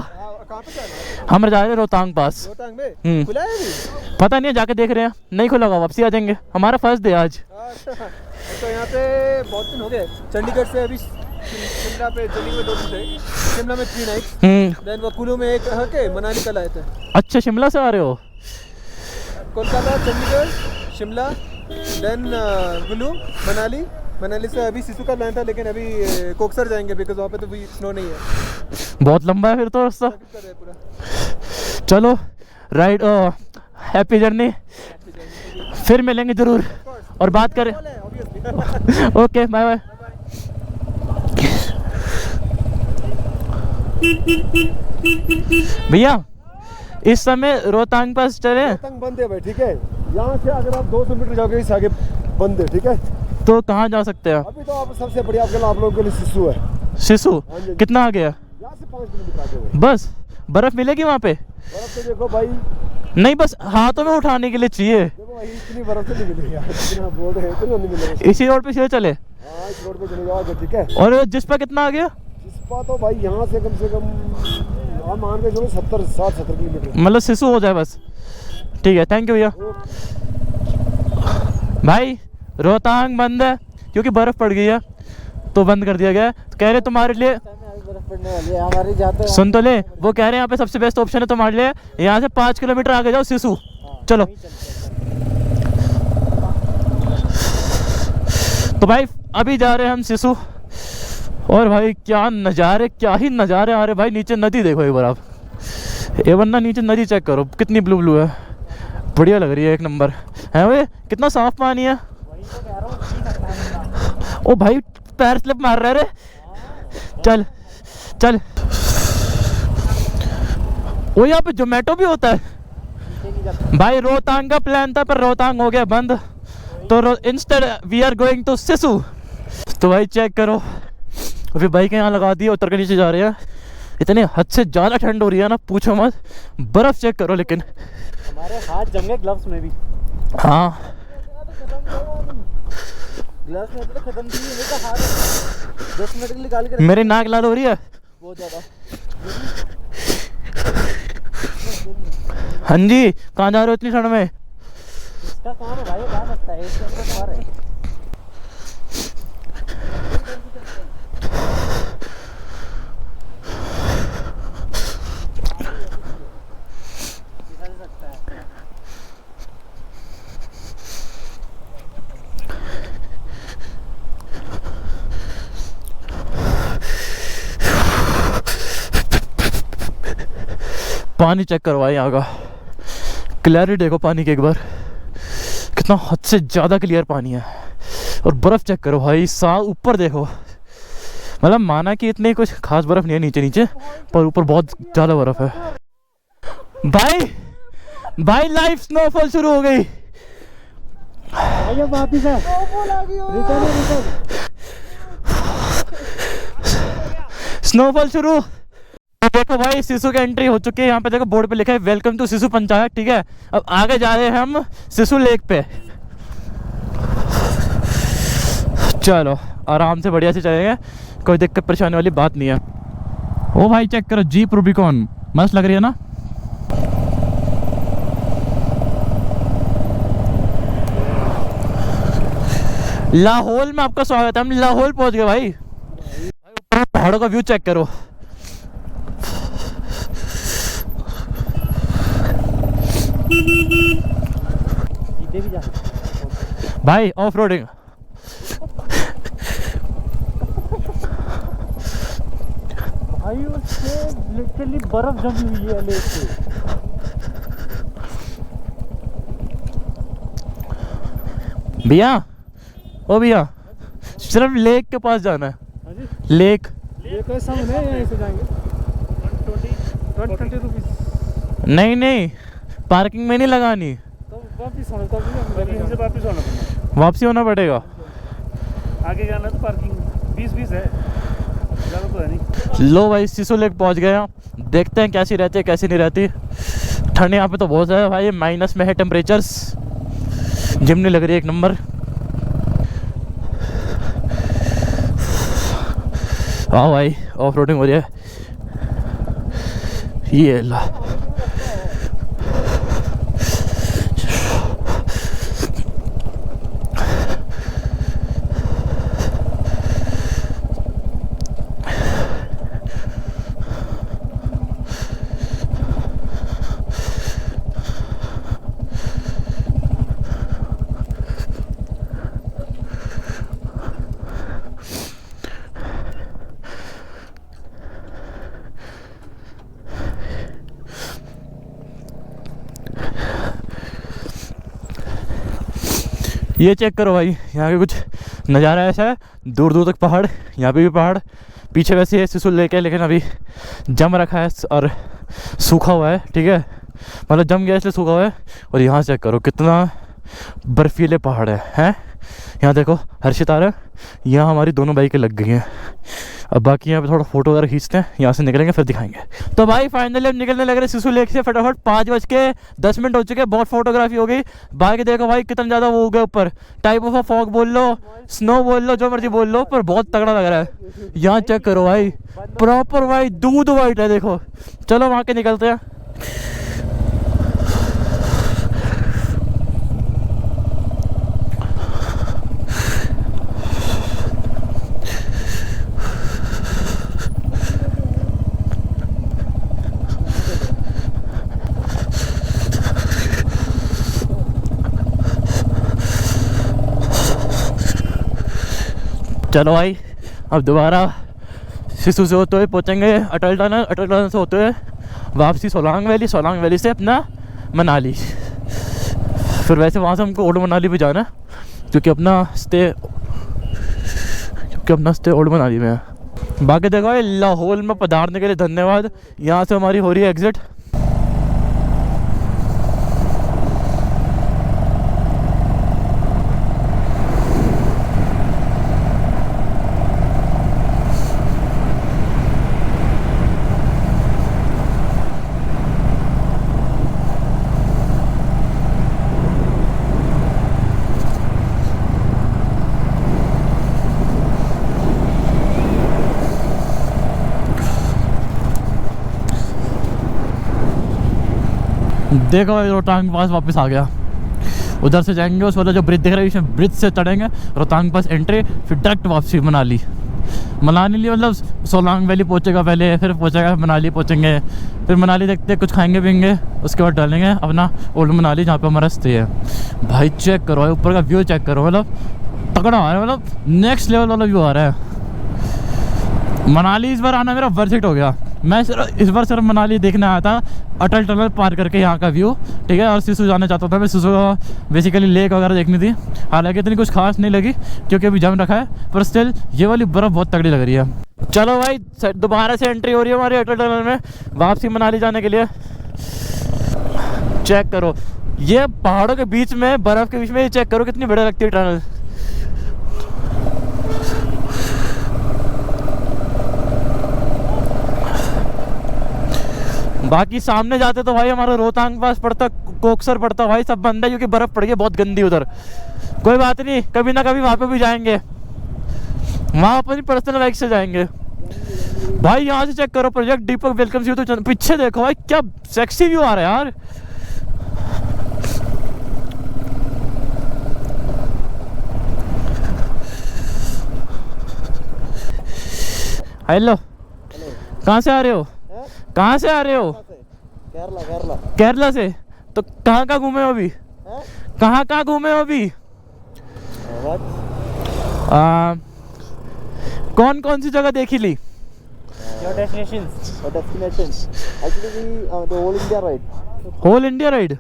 कहाँ पे जाना है? हम जा रहे हैं रोहतांग पास. रोहतांग में? खुला है अभी? पता नहीं है, जाके देख रहे हैं. नहीं खुला होगा, वापसी आ जाएंगे. हमारा फर्स्ट डे आज. अच्छा. तो यहाँ पे बहुत दिन हो गए. चंडीगढ़ से अभी शिमला पे चंडीगढ़ में 2 दिन थे. शिमला में 3 नाइट्स. देन वो कुल्लू में एक के मनाली कल आए थे. अच्छा, शिमला से आ रहे हो? कोलकाता, चंडीगढ़, शिमला, देन कुल्लू, मनाली से अभी सिसु का प्लान था लेकिन अभी कोकसर जाएंगे बिकॉज वहाँ पे तो भी स्नो नहीं है. बहुत लंबा है फिर तो रास्ता. कर रहे हैं पूरा. चलो राइड. Happy journey. फिर मिलेंगे जरूर और बात करें. Okay, bye bye. भैया इस समय रोहतांग पास चले. रोहतांग बंद है भाई, ठीक है. यहाँ से अगर आप 200 मीटर जाओगे इस आगे बंद है, ठीक है. तो कहाँ जा सकते हैं? अभी तो आप सबसे बढ़िया आपके लिए आप लोगों के लिए सिसु है. सिसु हाँ जी. कितना आ गया? यहाँ से 5 किलोमीटर आगे है. बस बर्फ मिलेगी वहाँ पे? बर्फ तो देखो भाई, नहीं, बस हाथों में उठाने के लिए चाहिए. देखो भाई इतनी बर्फ तो नहीं मिलेगी यार. जितना बोल रहे हैं इतना नहीं मिलेगा. इसी रोड पे सीधे चले. हाँ, इस रोड पे चले जाओगे, ठीक है. और जिस पर कितना आ गया? जिसपा तो भाई यहाँ से कम आप मान के चलो 70 किलोमीटर. मतलब सिसु हो जाए बस. ठीक है, थैंक यू भैया. भाई रोहतांग बंद है क्योंकि बर्फ़ पड़ गई है तो बंद कर दिया गया है. तो कह रहे तुम्हारे लिए सुन तो ले, वो कह रहे हैं यहाँ पे सबसे बेस्ट ऑप्शन है तुम्हारे लिए. यहाँ से 5 किलोमीटर आगे जाओ सिसु. चलो. तो भाई अभी जा रहे हैं हम सिसु. और भाई क्या नज़ारे, क्या ही नज़ारे आ रहे भाई. नीचे नदी देखो एक बार आप. ये वरना नीचे नदी चेक करो कितनी ब्लू ब्लू है. बढ़िया लग रही है, एक नंबर है भाई. कितना साफ पानी है. ओ भाई पैर स्लिप मार रहे रे. चल चल. वो यहाँ पे जोमेटो भी होता है भाई. रोहतांग का प्लान था पर रोहतांग हो गया बंद. तो instead we are going to Sissu. तो भाई चेक करो, अभी बाइक यहाँ लगा दी, उतर के नीचे जा रहे हैं. इतने हद से ज़्यादा ठंड हो रही है ना, पूछो मत. बर्फ़ चेक करो. लेकिन हमारे हाथ जम गए ग्लव्स में भी. हाँ, ग्लव्स में तो खत्म थी. मेरा हाथ 10 मिनट के लिए निकाल के मेरी नाक लाल हो रही है बहुत ज़्यादा. हाँ जी. कहाँ जा रहे हो इतनी ठंड में? इसका काम है भाई, जा सकता है. इसके अंदर सवार है. पानी चेक करवाए यहाँ का. क्लैरिटी देखो पानी की एक बार. कितना हद से ज़्यादा क्लियर पानी है. और बर्फ़ चेक करो भाई. ऊपर देखो. मतलब माना कि इतनी कुछ खास बर्फ़ नहीं है नीचे नीचे, पर ऊपर बहुत ज़्यादा बर्फ़ है भाई. भाई लाइव स्नोफॉल शुरू हो गई. वापिस है. स्नोफॉल शुरू. देखो भाई सिसु की एंट्री हो चुकी है. यहाँ पे देखो बोर्ड पे लिखा है वेलकम टू सिसु पंचायत. ठीक है, अब आगे जा रहे हैं हम सिसु लेक पे. चलो आराम से बढ़िया से चलेंगे कोई दिक्कत परेशानी वाली बात नहीं है। ओ भाई चेक करो, जीप रूबिकॉन मस्त लग रही है ना। लाहौल में आपका स्वागत है, हम लाहौल पहुंच गए भाई। पहाड़ों का व्यू चेक करो। भाई ऑफ रोडिंग। भाई उससे लिटरली बर्फ जमी हुई है लेक पे। भैया, ओ भैया, सिर्फ लेक के पास जाना है। लेक ये कोई सामने है, यहीं से जाएंगे 120 रुपीस। नहीं नहीं, पार्किंग में नहीं लगानी, तो वापस होना, तो यहीं से वापस होना पड़ेगा, वापसी होना पड़ेगा। आगे जाना तो पार्किंग 20 है, ज़्यादा तो है नहीं। लो भाई सिसु लेक पहुंच गए हैं, देखते हैं कैसी रहती है कैसी नहीं रहती। ठंड यहाँ पे तो बहुत ज़्यादा भाई, माइनस में है टेम्परेचर्स, जिमनी लग रही है एक नंबर। हाँ भाई ऑफ रोडिंग हो रही है। ये ला ये चेक करो भाई, यहाँ के कुछ नज़ारा ऐसा है, दूर दूर तक पहाड़, यहाँ पे भी पहाड़, पीछे वैसे ये सिसु लेक है लेकिन अभी जम रखा है और सूखा हुआ है, ठीक है, मतलब जम गया इसलिए सूखा हुआ है। और यहाँ चेक करो कितना बर्फीले पहाड़ है। यहाँ देखो हर्षित आ रहा है, यहाँ हमारी दोनों बाइकें लग गई हैं। अब बाकी यहाँ पे थोड़ा फोटो वगैरह खींचते हैं, यहाँ से निकलेंगे फिर दिखाएंगे। तो भाई फाइनली हम निकलने लग रहे सिसु लेक से फटाफट। 5:10 हो चुके, बहुत फोटोग्राफी हो गई। बाकी देखो भाई कितना ज़्यादा वो हो गया ऊपर, टाइप ऑफ फॉग बोल लो, स्नो बोल लो, जो मर्जी बोल लो, पर बहुत तगड़ा लग रहा है। यहाँ चेक करो भाई, प्रॉपर भाई दूध वाइट है, देखो। चलो वहाँ के निकलते हैं। चलो भाई अब दोबारा सिसु से होते हुए पहुँचेंगे अटल टनल, अटल टनल से होते हुए वापसी सोलांग वैली, सोलांग वैली से अपना मनाली। फिर वैसे वहाँ से हमको ओल्ड मनाली भी जाना है, क्योंकि अपना स्टे ओल्ड मनाली में है। बाकी देखो भाई लाहौल में पधारने के लिए धन्यवाद। यहाँ से हमारी हो रही है एग्ज़िट। देखो भाई रोहतांग पास वापस आ गया। उधर से जाएंगे, उस वाला जो ब्रिज दिख रहा है इसमें ब्रिज से चढ़ेंगे, रोहतांग पास एंट्री, फिर डायरेक्ट वापसी मनाली। मनाली मतलब सोलांग वैली पहुंचेगा पहले, फिर पहुंचेगा मनाली पहुंचेंगे, फिर मनाली देखते कुछ खाएंगे पीएंगे, उसके बाद डालेंगे अपना ओल्ड मनाली जहाँ पे हमारा स्टे है। भाई चेक करो भाई, ऊपर का व्यू चेक करो, मतलब तगड़ा आ रहा है, मतलब नेक्स्ट लेवल वाला व्यू आ रहा है। मनाली इस बार आना मेरा वर्थ इट हो गया। मैं इस बार सिर्फ मनाली देखने आया था, अटल टनल पार करके यहाँ का व्यू, ठीक है, और सिसु जाना चाहता था मैं। सिसु बेसिकली लेक वगैरह देखनी थी, हालांकि इतनी कुछ खास नहीं लगी क्योंकि अभी जम रखा है, पर स्टिल ये वाली बर्फ़ बहुत तगड़ी लग रही है। चलो भाई दोबारा से एंट्री हो रही है हमारी अटल टनल में, वापसी मनाली जाने के लिए। चेक करो ये पहाड़ों के बीच में, बर्फ़ के बीच में, ये चेक करो कितनी बढ़िया लगती है टनल। बाकी सामने जाते तो भाई हमारा रोहतांग पास पड़ता, कोकसर पड़ता, भाई सब बंद है क्योंकि बर्फ़ पड़ गई बहुत गंदी उधर। कोई बात नहीं, कभी ना कभी वहाँ पे भी जाएंगे। वहाँ अपनी पर्सनल बाइक से जाएंगे भाई। यहाँ से चेक करो प्रोजेक्ट दीपक वेलकम्स यू तो पीछे देखो भाई क्या सेक्सी व्यू आ रहा है यार। हेलो, कहाँ से आ रहे हो? कहाँ से आ रहे हो? केरला केरला केरला से। तो कहाँ कहाँ घूमे हो अभी? कहाँ कहाँ घूमे हो अभी? कौन कौन सी जगह देखी ली? Your destinations. destinations actually the whole India ride. Whole India ride.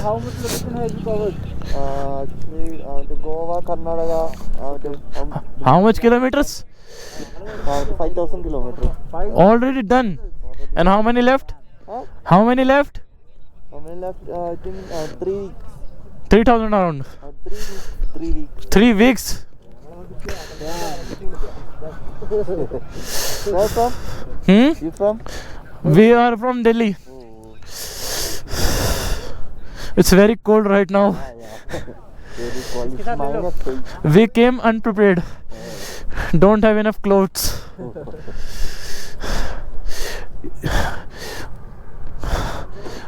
How much location have you covered? Actually the Goa, Karnataka, how much kilometres? 5,000 kilometers. Already done. And how many left? Huh? How many left? How many left? I think 3 weeks. 3000 around. 3 weeks. 3 weeks। Where from? You from? We are from Delhi. It's very cold right now. Very cold. It's -3. We came unprepared. Don't have enough clothes.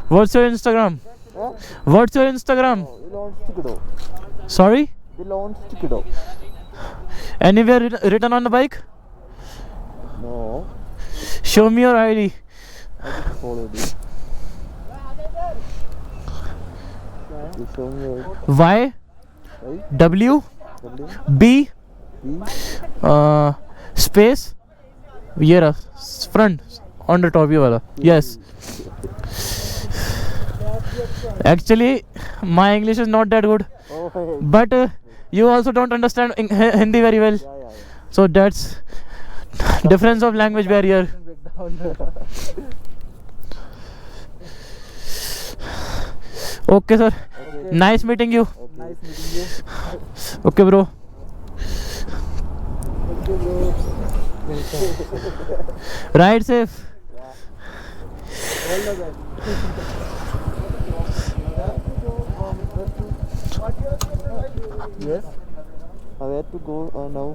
What's your Instagram? Huh? What's your Instagram? We launched Tikdo. Sorry? We launched Tikdo. Anywhere written on the bike? No. Show me your ID. I just followed you. You show me your Y right? W W B B space ये रहा front on the top ये वाला. Yes. Actually my English is not that good, Oh, hey. but you also don't understand Hindi very well, Yeah. so that's difference of language barrier. Okay sir, nice meeting you. Nice meeting you. Okay bro. Ride safe. All the best. Yes. Where to go now?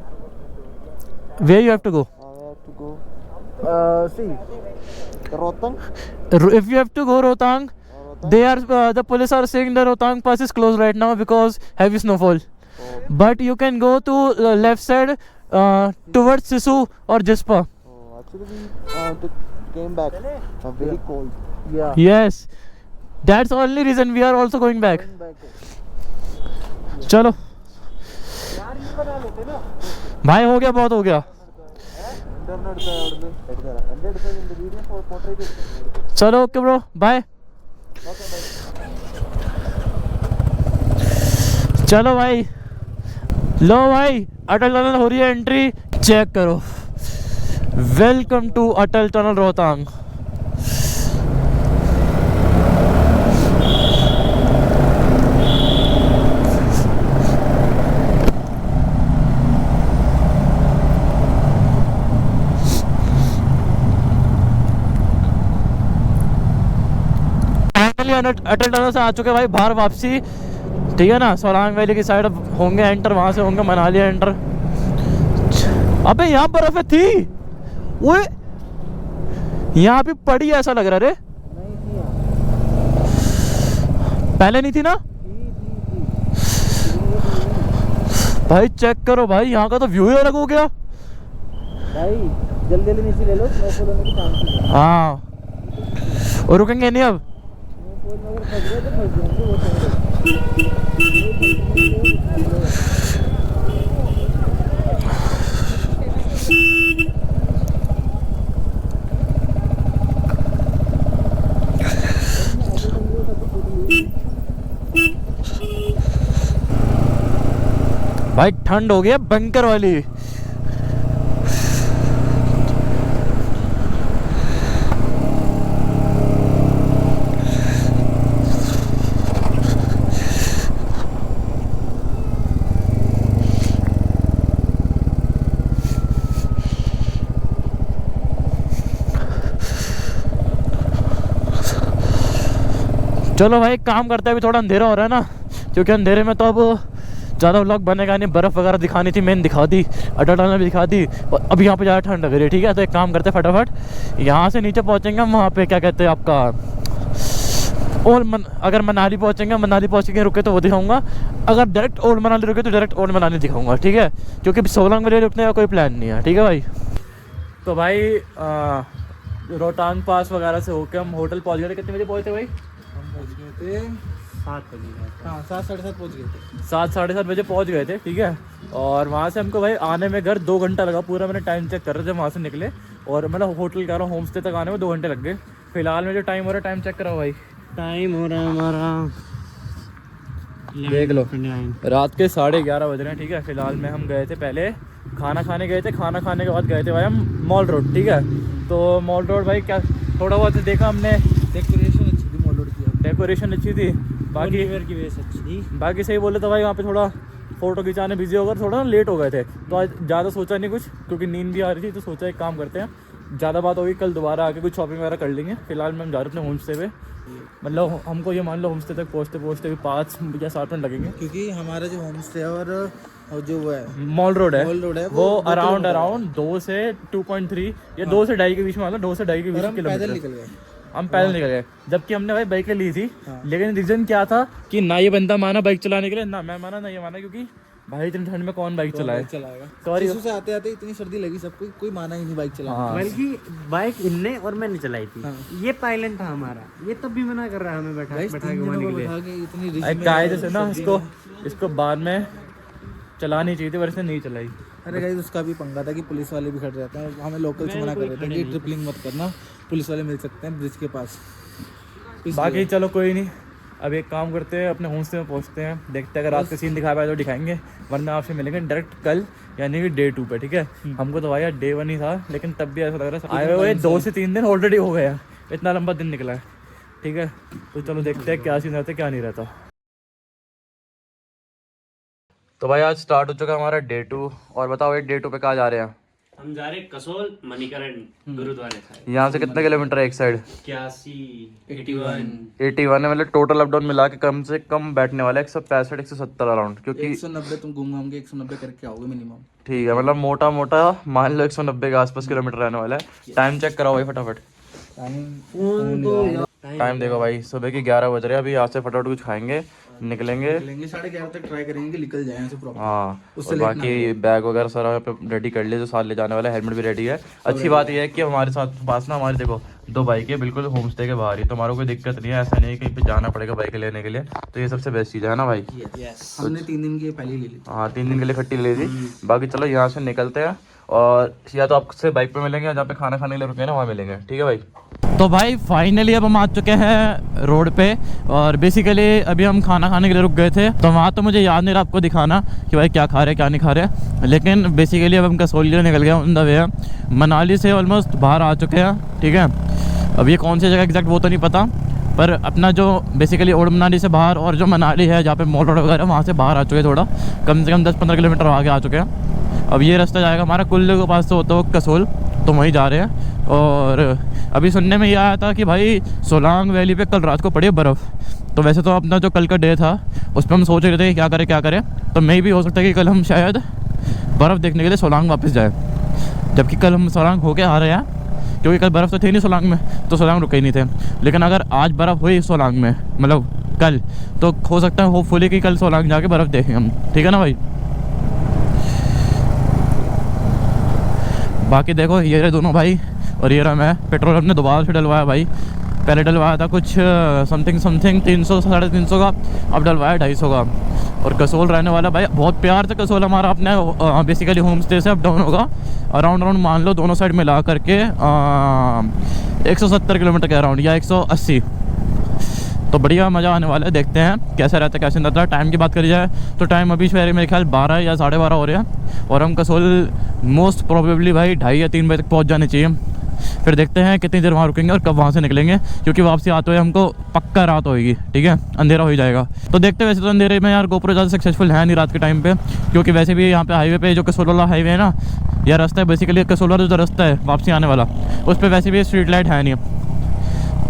Where you have to go? Where to go? See. Rohtang. If you have to go Rohtang, they are the police are saying the Rohtang pass is closed right now because heavy snowfall. But you can go to left side towards Sisu or Jispa. Oh, actually we came back. Very cold. Yeah. Yes, that's the only reason we are also going back. चलो भाई, हो गया, बहुत हो गया. चलो ओके ब्रो, बाय. चलो भाई, लो भाई, अटल टनल हो रही है एंट्री, चेक करो. Welcome to Atal tunnel Rohtang. Atal tunnel से आ चुके भाई बाहर वापसी, ठीक है ना. सोलांग वैली की साइड होंगे एंटर, वहां से होंगे मनाली एंटर. अबे यहाँ बर्फ थी, वो यहाँ भी पड़ी ऐसा लग रहा है. पहले नहीं थी ना भाई. चेक करो भाई, यहाँ का तो व्यू ही अलग हो गया भाई. जल्दी जल्दी नीचे ले लो, स्नोफॉल होने की चांस है. हाँ, और रुकेंगे नहीं अब. भाई ठंड हो गई है बंकर वाली. चलो भाई, काम करते हैं. अभी थोड़ा अंधेरा हो रहा है ना, क्योंकि अंधेरे में तो अब ज़्यादा व्लॉग बनेगा नहीं, बर्फ़ वगैरह दिखानी थी, मैंने दिखा दी, अड्डा डालना भी दिखा दी। और अब यहाँ पे ज़्यादा ठंड लग रही है, ठीक है। तो एक काम करते हैं फटाफट यहाँ से नीचे पहुँचेंगे हम, वहाँ पे क्या कहते हैं आपका अगर मनाली पहुँचेंगे, मनाली पहुँच के रुके तो वो दिखाऊंगा, अगर डायरेक्ट ओल्ड मनाली रुके तो डायरेक्ट ओल्ड मनाली दिखाऊंगा, ठीक है। क्योंकि सोलंग में रुकने का कोई प्लान नहीं है, ठीक है भाई। तो भाई रोहतांग पास वगैरह से होके हम होटल पहुँच गए थे। कितने बजे पहुँचे भाई? हम पहुँच गए थे 7 बजे। हाँ 7 साढ़े 7 पहुँच गए थे। 7 साढ़े 7 बजे पहुँच गए थे, ठीक है। और वहाँ से हमको भाई आने में घर 2 घंटा लगा पूरा। मैंने टाइम चेक कर रहे थे वहाँ से निकले, और मतलब होटल कह रहा हूँ होम स्टे तक आने में 2 घंटे लग गए। फिलहाल में जो टाइम हो रहा है, टाइम चेक कराओ भाई। टाइम हो रहा है हमारा, देख लो, रात के 11:30 बज रहे हैं, ठीक है। फिलहाल में हम गए थे, पहले खाना खाने गए थे, खाना खाने के बाद गए थे भाई हम मॉल रोड, ठीक है। तो मॉल रोड भाई क्या थोड़ा बहुत देखा हमने, डेकोरेशन अच्छी थी मॉल रोड की, डेकोरेशन अच्छी थी, बाकी की वजह अच्छी थी। बाकी सही बोले तो भाई वहाँ पे थोड़ा फ़ोटो खिंचाने बिजी हो गए, थोड़ा लेट हो गए थे। तो आज ज़्यादा सोचा नहीं कुछ, क्योंकि नींद भी आ रही थी, तो सोचा एक काम करते हैं, ज़्यादा बात होगी कल दोबारा आके कुछ शॉपिंग वगैरह कर लेंगे। फिलहाल में हम जा रहे अपने होम स्टे पे, मतलब हमको ये मान लो होम स्टे तक पहुँचते पहुँचते भी 5 या 7 मिनट लगेंगे, क्योंकि हमारा जो होम स्टे है और जो वो है मॉल रोड है वो वो अराउंड 2 से 2.3 या 2 से 2.5 के बीच में, मतलब 2 से 2.5 के बीच पैदल किलोमीटर निकल गए। हम पैदल निकल गए। जबकि हमने भाई बाइक ली थी, लेकिन रीजन क्या था कि ना ये बंदा माना बाइक चलाने के लिए, ना मैं माना, ना ये माना, क्योंकि भाई इतनी ठंड में कौन बाइक चलाए। चलाएगा सॉरी से आते आते इतनी सर्दी लगी सबको, कोई माना ही नहीं बाइक चलाने। हाँ। बल्कि बाइक इनने और मैंने चलाई थी, ये पायलट था हमारा, ये तब भी मना कर रहा है हमें बैठा के घुमाने के लिए। इतनी एक कायदे से ना इसको बाद में चलानी चाहिए थी, वैसे नहीं चलाई। अरे गाइस उसका भी पंगा था कि पुलिस वाले भी खड़े रहते हैं, हमें लोकल से मना कर रहे थे कि ट्रिपलिंग मत करना, पुलिस वाले मिल सकते हैं ब्रिज के पास। बाकी चलो कोई नहीं, अब एक काम करते हैं, अपने होम स्टे में पहुंचते हैं, देखते हैं अगर रात का सीन दिखा पाए तो दिखाएंगे, वरना आपसे मिलेंगे डायरेक्ट कल, यानी कि डे 2 पे, ठीक है। हमको तो भाई डे 1 ही था, लेकिन तब भी ऐसा लग रहा है आए हुए 2 से 3 दिन ऑलरेडी हो गया, इतना लंबा दिन निकला है, ठीक है। तो चलो देखते हैं क्या सीन रहता है क्या नहीं रहता। तो भाई आज स्टार्ट हो चुका है हमारा डे 2, और बताओ ये डे 2 पे कहाँ जा रहे हैं? हम जा रहे कसोल मणिकरण गुरुद्वारे साहिब। यहाँ से कितने किलोमीटर है एक साइड? 81 है, मतलब टोटल अप डाउन मिला के कम से कम बैठने वाला है 165 170 अराउंड, क्योंकि 190 तुम घूम के 190 करके आओगे मिनिमम, ठीक है। मतलब मोटा मोटा मान लो 190 के आसपास किलोमीटर रहने वाला है। टाइम चेक कराओ भाई फटाफट, टाइम देखो भाई, सुबह के 11 बज रहे हैं। अभी यहाँ से फटाफट कुछ खाएंगे, निकलेंगे 11:30 तक ट्राई करेंगे कि निकल जाए यहाँ से प्रॉपर। हाँ, और बाकी बैग वगैरह सारा रेडी कर लिया जो साथ ले जाने वाला है, हेलमेट भी रेडी है। अच्छी बात यह है कि हमारे साथ पास ना हमारी देखो 2 बाइक है बिल्कुल होम स्टे के बाहर ही, तो हमारा कोई दिक्कत नहीं है, ऐसा नहीं है कहीं पे जाना पड़ेगा बाइक लेने के लिए। तो ये सबसे बेस्ट चीज़ है ना भाई। हमने 3 दिन की पहले ले ली। हाँ 3 दिन के लिए खट्टी ले ली। बाकी चलो यहाँ से निकलते हैं, और या तो आपसे बाइक पे मिलेंगे, जहाँ पे खाना खाने के लिए रुके ना वहाँ मिलेंगे, ठीक है भाई। तो भाई फाइनली अब हम आ चुके हैं रोड पे, और बेसिकली अभी हम खाना खाने के लिए रुक गए थे, तो वहाँ तो मुझे याद नहीं रहा आपको दिखाना कि भाई क्या खा रहे क्या नहीं खा रहे, लेकिन बेसिकली अब हम कसोल निकल गए ऑन द वे। मनाली से ऑलमोस्ट बाहर आ चुके हैं, ठीक है। अब ये कौन सी जगह एग्जैक्ट वो तो नहीं पता, पर अपना जो बेसिकली ओल्ड मनाली से बाहर और जो मनाली है जहाँ पे मॉल रोड वगैरह वहाँ से बाहर आ चुके हैं, थोड़ा कम से कम 10-15 किलोमीटर आगे आ चुके हैं। अब ये रास्ता जाएगा हमारा कुल्लू के पास से होता हुआ कसोल, तो वहीं जा रहे हैं। और अभी सुनने में ये आया था कि भाई सोलांग वैली पे कल रात को पड़ी बर्फ़, तो वैसे तो अपना जो कल का डे था उस पर हम सोच रहे थे कि क्या करें, तो मे भी हो सकता है कि कल हम शायद बर्फ़ देखने के लिए सोलांग वापस जाए, जबकि कल हम सोलांग होके आ रहे हैं, क्योंकि कल बर्फ़ तो थी नहीं सोलांग में, तो सोलांग रुके ही नहीं थे। लेकिन अगर आज बर्फ़ हुई सोलांग में, मतलब कल, तो हो सकता है होपफुली कि कल सोलांग जाके बर्फ़ देखें हम, ठीक है ना भाई। बाकी देखो ये रहे दोनों भाई, और ये रहा मैं। पेट्रोल हमने दोबारा से डलवाया भाई, पहले डलवाया था कुछ समथिंग 300 350 का, अब डलवाया 250 का। और कसोल रहने वाला भाई बहुत प्यार से कसोल हमारा अपने बेसिकली होम स्टे से अप डाउन होगा अराउंड मान लो दोनों साइड मिला करके 170 किलोमीटर के अराउंड, या 180। तो बढ़िया मज़ा आने वाला है, देखते हैं कैसा रहता है कैसे रहता है। टाइम की बात करी जाए तो टाइम अभी शहर मेरे ख्याल 12 या 12:30 हो रहे हैं, और हम कसोल मोस्ट प्रोबेबली भाई 2:30 या 3 बजे तक पहुंच जाने चाहिए। फिर देखते हैं कितनी देर वहाँ रुकेंगे और कब वहाँ से निकलेंगे, क्योंकि वापसी आते हुए हमको पक्का रात होएगी, ठीक है, अंधेरा हो ही जाएगा। तो देखते हैं, वैसे तो अंधेरे में यार गोप्रो ज़्यादा सक्सेसफुल है नहीं रात के टाइम पे, क्योंकि वैसे भी यहाँ पे हाईवे पे जो कसोल वाला हाईवे है ना, या रास्ता है बेसिकली कसोल वाला जो रास्ता है वापसी आने वाला, उस पर वैसे भी स्ट्रीट लाइट है नहीं,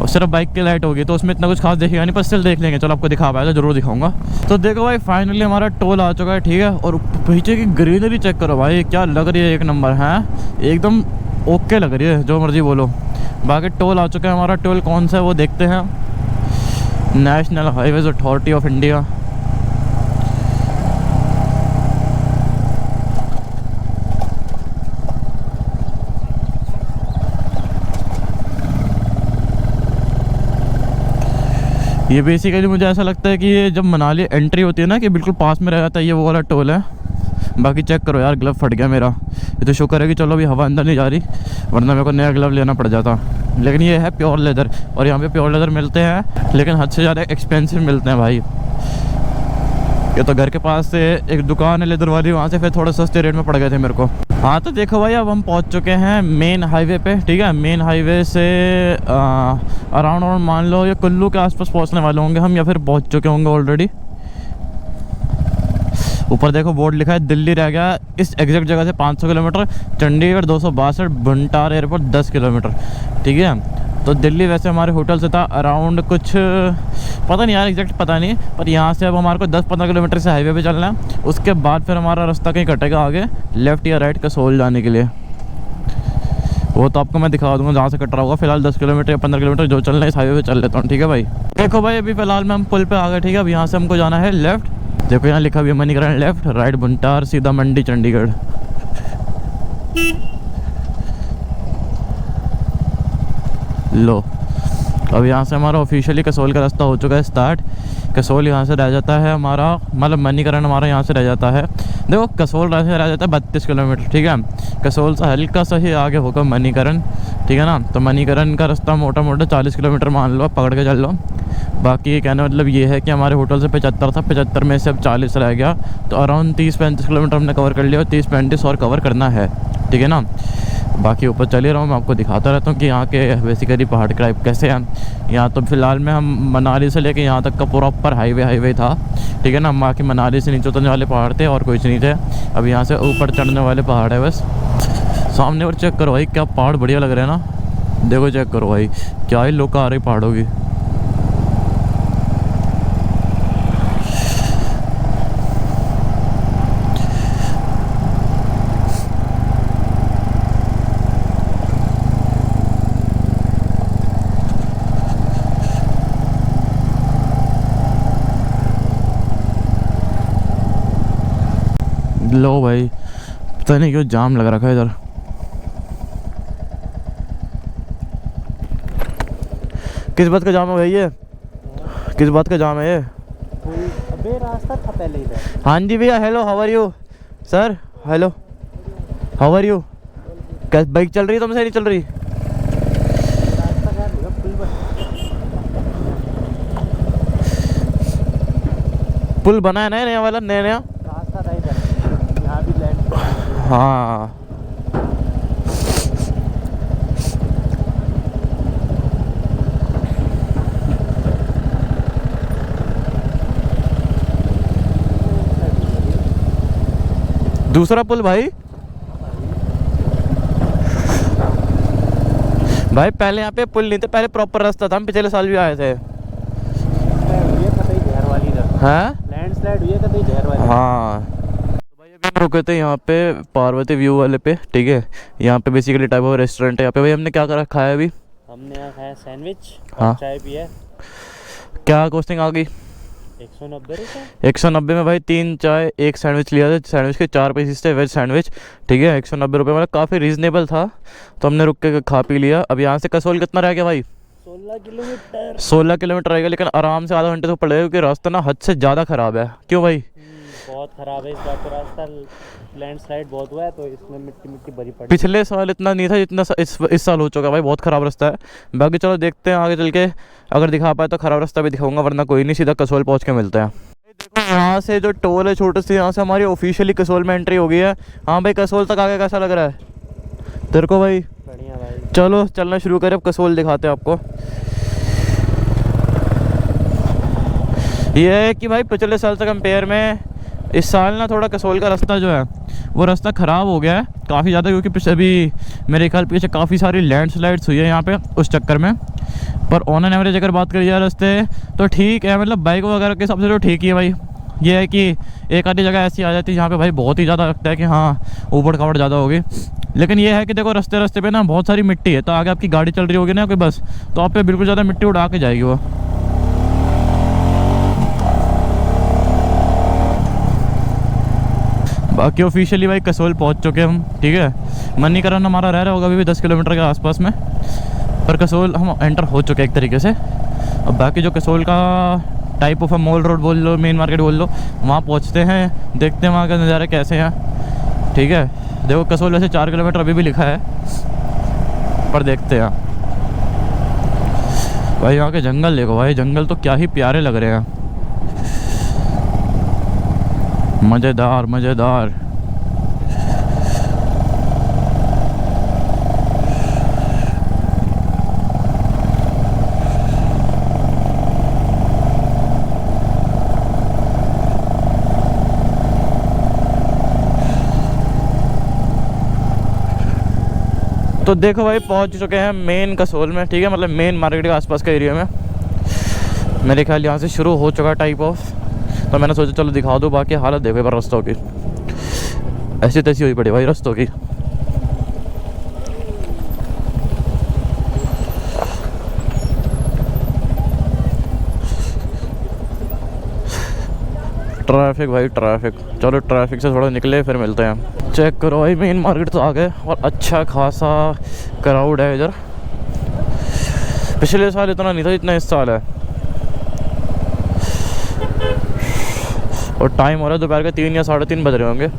सिर्फ बाइक की लाइट होगी तो उसमें इतना कुछ खास देखेगा नहीं, पर स्टिल देख लेंगे। चलो आपको दिखा पाया तो जरूर दिखाऊंगा। तो देखो भाई फाइनली हमारा टोल आ चुका है, ठीक है। और पीछे की ग्रीनरी चेक करो भाई, क्या लग रही है, एक नंबर है, एकदम ओके लग रही है, जो मर्जी बोलो। बाकी टोल आ चुका है हमारा। टोल कौन सा है वो देखते हैं। National highways authority of India. ये बेसिकली मुझे ऐसा लगता है कि ये जब मनाली एंट्री होती है ना, कि बिल्कुल पास में रह जाता है, ये वो वाला टोल है। बाकी चेक करो यार, ग्लव फट गया मेरा। ये तो शुक्र है कि चलो अभी हवा अंदर नहीं जा रही, वरना मेरे को नया ग्लव लेना पड़ जाता। लेकिन ये है प्योर लेदर, और यहाँ पे प्योर लेदर मिलते हैं, लेकिन हद से ज़्यादा एक्सपेंसिव मिलते हैं भाई। ये तो घर के पास से एक दुकान है लेदर वाली, वहाँ से फिर थोड़ा सस्ते रेट में पड़ गए थे मेरे को। हाँ तो देखो भाई, अब हम पहुँच चुके हैं मेन हाईवे पे, ठीक है। मेन हाईवे से अराउंड मान लो ये कुल्लू के आसपास पहुँचने वाले होंगे हम, या फिर पहुँच चुके होंगे ऑलरेडी। ऊपर देखो बोर्ड लिखा है दिल्ली रह गया इस एग्जैक्ट जगह से 500 किलोमीटर, चंडीगढ़ 262, भुंटार एयरपोर्ट 10 किलोमीटर, ठीक है। तो दिल्ली वैसे हमारे होटल से था अराउंड कुछ पता नहीं यार, एग्जैक्ट पता नहीं, पर यहाँ से अब हमारे को 10-15 किलोमीटर से हाईवे पे चलना है। उसके बाद फिर हमारा रास्ता कहीं कटेगा आगे, लेफ़्ट या राइट कसोल जाने के लिए। वो तो आपको मैं दिखा दूंगा जहाँ से कट रहा होगा। फिलहाल 10 किलोमीटर या 15 किलोमीटर जो चलना है इस हाईवे पे चल लेता हूँ, ठीक है भाई। देखो भाई अभी फ़िलहाल में हम पुल पे आ गए, ठीक है। अब यहाँ से हमको जाना है लेफ़्ट। देखो यहाँ लिखा भी है मणिकरण लेफ़्ट, राइट भुंटार, सीधा मंडी चंडीगढ़। लो अब यहाँ से हमारा ऑफिशियली कसोल का रास्ता हो चुका है स्टार्ट। कसोल यहाँ से रह जाता है हमारा, मतलब मणिकरण हमारा यहाँ से रह जाता है। देखो कसोल से रह जाता है 32 किलोमीटर, ठीक है। कसोल से हल्का सा ही आगे होगा मणिकरण, ठीक है ना। तो मणिकरण का रास्ता मोटा मोटा 40 किलोमीटर मान लो, पकड़ के चल लो। बाकी कहने मतलब ये है कि हमारे होटल से 75 था, 75 में से अब 40 रह गया, तो अराउंड 30-35 किलोमीटर हमने कवर कर लिया, और 30-35 और कवर करना है, ठीक है ना। बाकी ऊपर चले रहा हूँ, मैं आपको दिखाता रहता हूँ कि यहाँ के बेसिकली पहाड़ के टाइप कैसे हैं। यहाँ तो फिलहाल में हम मनाली से लेके यहाँ तक का प्रॉपर हाईवे था, ठीक है ना। बाकी मनाली से नीचे उतरने वाले पहाड़ थे और कुछ नहीं थे। अब यहाँ से ऊपर चढ़ने वाले पहाड़ है बस। सामने और चेक करो भाई, क्या पहाड़ बढ़िया लग रहे हैं ना। देखो चेक करो भाई, क्या ही लुक आ रही पहाड़ों की। लो भाई, पता नहीं क्यों जाम लग रखा है इधर। किस बात का जाम है भाई ये? किस बात का जाम है ये? अबे रास्ता था पहले इधर। हाँ जी भैया, hello, how are you sir? Hello, how are you? क्या बाइक चल रही है तुमसे? नहीं चल रही? रास्ता क्या होगा? पुल बना है नया वाला, नया रास्ता था इधर, यहाँ भी लैंड। हाँ दूसरा पुल भाई पहले यहाँ पे पुल नहीं थे, पहले प्रॉपर रास्ता था। हम पिछले साल भी आए थे। हाँ लैंडस्लाइड हुई है कतई ढेर वाली। हाँ तो भाई अभी हम रुके थे यहाँ पे पार्वती व्यू वाले पे, ठीक है। यहाँ पे बेसिकली टाइप ऑफ रेस्टोरेंट है। यहाँ पे भाई हमने क्या करा खाया अभी? हमने यहाँ खाया सैंडविच, हाँ। चाय पिया। क्या कॉस्टिंग आ गई? 190 रुपये। 190 में भाई 3 चाय 1 सैंडविच लिया था। सैंडविच के 4 पीसेस थे, वेज सैंडविच, ठीक है। 190 रुपये, मतलब काफ़ी रीजनेबल था। तो हमने रुक के खा पी लिया। अब यहाँ से कसोल कितना रह गया भाई? 16 किलोमीटर। 16 किलोमीटर रहेगा, लेकिन आराम से आधा घंटे तो पड़ेगा, क्योंकि रास्ता ना हद से ज़्यादा ख़राब है। क्यों भाई? बहुत ख़राब है इस बार तो रास्ता, लैंडस्लाइड बहुत हुआ है तो इसमें मिट्टी मिट्टी भरी पड़ी। पिछले साल इतना नहीं था जितना इस साल हो चुका है भाई। बहुत ख़राब रास्ता है। बाकी चलो देखते हैं आगे चल के, अगर दिखा पाए तो ख़राब रास्ता भी दिखाऊंगा, वरना कोई नहीं, सीधा कसोल पहुँच के मिलते हैं। देखो यहाँ से जो टोल है छोटे से, यहाँ से हमारी ऑफिशियली कसोल में एंट्री हो गई है। हाँ भाई, कसोल तक आगे कैसा लग रहा है तेरे को भाई? बढ़िया भाई। चलो चलना शुरू करें, अब कसोल दिखाते हैं आपको। ये है कि भाई पिछले साल से कंपेयर में इस साल ना थोड़ा कसोल का रास्ता जो है वो रास्ता ख़राब हो गया है काफ़ी ज़्यादा, क्योंकि अभी मेरे ख्याल पीछे काफ़ी सारी लैंडस्लाइड्स हुई है यहाँ पे, उस चक्कर में। पर ऑन एन एवरेज अगर बात करी जाए रास्ते तो ठीक है, मतलब बाइक वगैरह के हिसाब से तो ठीक ही है भाई। ये है कि एक आधी जगह ऐसी आ जाती है जहाँ पे भाई बहुत ही ज़्यादा लगता है कि हाँ ऊबड़ खाबड़ ज़्यादा होगी। लेकिन ये है कि देखो रास्ते पे ना बहुत सारी मिट्टी है, तो आगे आपकी गाड़ी चल रही होगी ना कोई बस, तो आप पे बिल्कुल ज़्यादा मिट्टी उड़ा के जाएगी वो। बाकी ऑफिशियली भाई कसोल पहुंच चुके हम, ठीक है। मणिकरण हमारा रह रहा होगा अभी भी 10 किलोमीटर के आसपास में, पर कसोल हम एंटर हो चुके हैं एक तरीके से। अब बाकी जो कसोल का टाइप ऑफ मॉल रोड बोल लो, मेन मार्केट बोल लो, वहाँ पहुँचते हैं, देखते हैं वहाँ का नज़ारे कैसे हैं, ठीक है। देखो कसोल वैसे 4 किलोमीटर अभी भी लिखा है, पर देखते हैं भाई। यहाँ के जंगल देखो भाई, जंगल तो क्या ही प्यारे लग रहे हैं, मज़ेदार मज़ेदार। तो देखो भाई पहुंच चुके हैं मेन कसोल में, ठीक है, मतलब मेन मार्केट के आसपास का एरिया में। मेरे ख्याल यहाँ से शुरू हो चुका टाइप ऑफ, तो मैंने सोचा चलो दिखा दो। बाकी हालत देखो पर रास्तों की ऐसी तैसी हुई पड़ी भाई रास्तों की। ट्रैफिक भाई ट्रैफिक, चलो ट्रैफिक से थोड़ा निकले फिर मिलते हैं। चेक करो भाई मेन मार्केट तो आ गए और अच्छा खासा क्राउड है इधर। पिछले साल इतना नहीं था जितना इस साल है। और टाइम हो रहा है दोपहर के 3 या 3:30 बज रहे होंगे।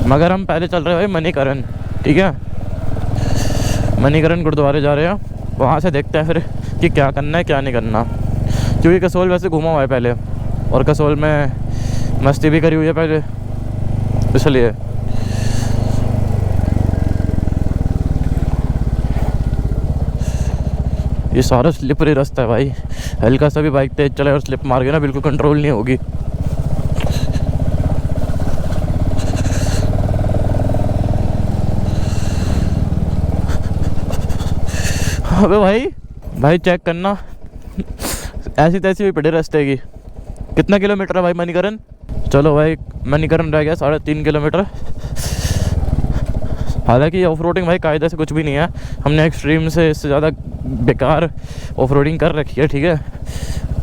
मगर हम पहले चल रहे हैं भाई मणिकरण, ठीक है। मणिकरण गुरुद्वारे जा रहे हैं, वहाँ से देखते हैं फिर कि क्या करना है क्या नहीं करना। क्योंकि कसोल वैसे घूमा हुआ है पहले, और कसोल में मस्ती भी करी हुई है पहले, इसलिए। ये सारा स्लिपरी रास्ता है भाई, हल्का सा भी बाइक तेज चले और स्लिप मार गए ना बिल्कुल कंट्रोल नहीं होगी। अबे भाई चेक करना, ऐसी तैसी हुई पड़े रास्ते की। कितना किलोमीटर है भाई मणिकरण? चलो भाई मणिकरण रह गया 3.5 किलोमीटर। हालांकि ऑफ रोडिंग भाई कायदे से कुछ भी नहीं है, हमने एक्सट्रीम से इससे ज़्यादा बेकार ऑफ रोडिंग कर रखी है, ठीक है।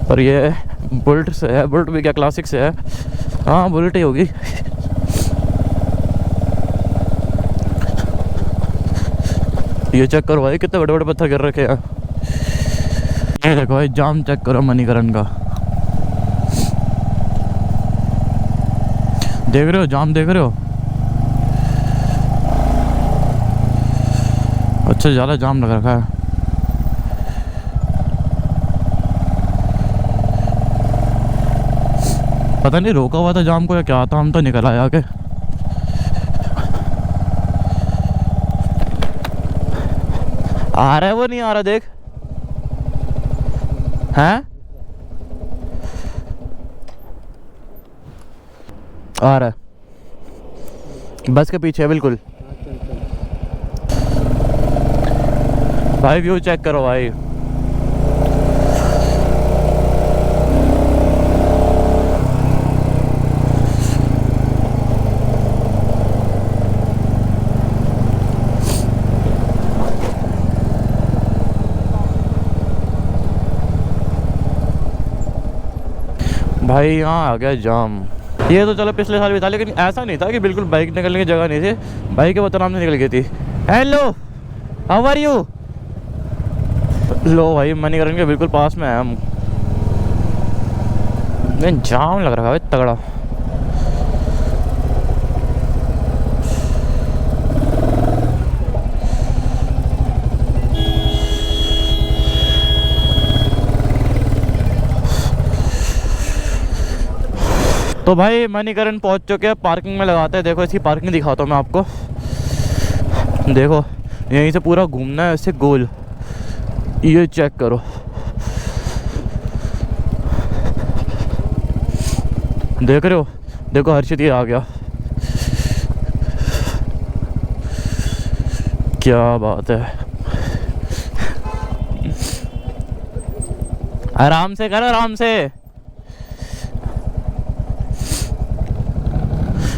पर ये बुलेट से है, बुलेट भी क्या क्लासिक से है, हाँ बुलेट ही होगी। ये चेक करो भाई कितने बड़े बड़े पत्थर गिर रखे हैं। ये देखो भाई जाम चेक करो मणिकरण का, देख रहे हो जाम, देख रहे हो? अच्छा ज़्यादा जाम लग रखा है। पता नहीं रोका हुआ था जाम को या क्या था, हम तो निकल आए आके। आ रहा है वो, नहीं आ रहा देख, हैं आ रहा है, बस के पीछे है बिल्कुल। भाई व्यू चेक करो भाई, भाई यहाँ आ गया जाम। ये तो चलो पिछले साल भी था, लेकिन ऐसा नहीं था कि बिल्कुल बाइक निकलने की जगह नहीं थी, बाइक के बदनाम से निकल गई थी। Hello how are you? लो भाई मणिकरण के बिल्कुल पास में है हम। जाम लग रहा है तगड़ा। तो भाई मणिकरण पहुंच चुके हैं, पार्किंग में लगाते हैं। देखो इसकी पार्किंग दिखाता हूँ मैं आपको। देखो यहीं से पूरा घूमना है ऐसे गोल, ये चेक करो। देख रहे हो, देखो हर्षित ये आ गया, क्या बात है। आराम से कर, आराम से।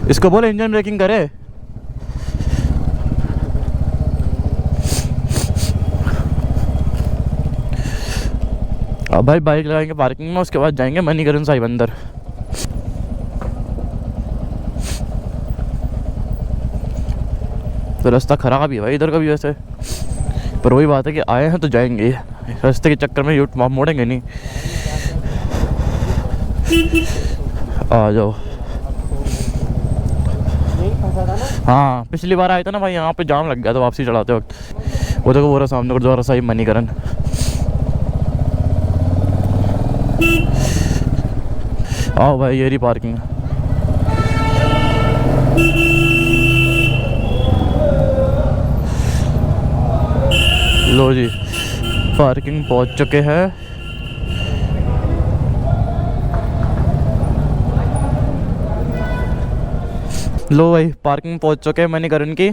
इसको बोले इंजन ब्रेकिंग करे। अब भाई बाइक लगाएंगे पार्किंग में, उसके बाद जाएंगे मणिकरण साहिब अंदर। तो रास्ता खराब ही है भाई इधर का भी वैसे, पर वही बात है कि आए हैं तो जाएंगे, रास्ते के चक्कर में यूट मोड़ेंगे नहीं। आ जाओ। हाँ पिछली बार आए थे ना भाई, यहाँ पे जाम लग गया था वापसी चढ़ाते वक्त। वो देखो वो सामने गुरुद्वारा साहिब मणिकरण। आओ भाई ये रही पार्किंग। लो जी पार्किंग पहुंच चुके हैं। लो भाई पार्किंग पहुंच चुके हैं मणिकरण की।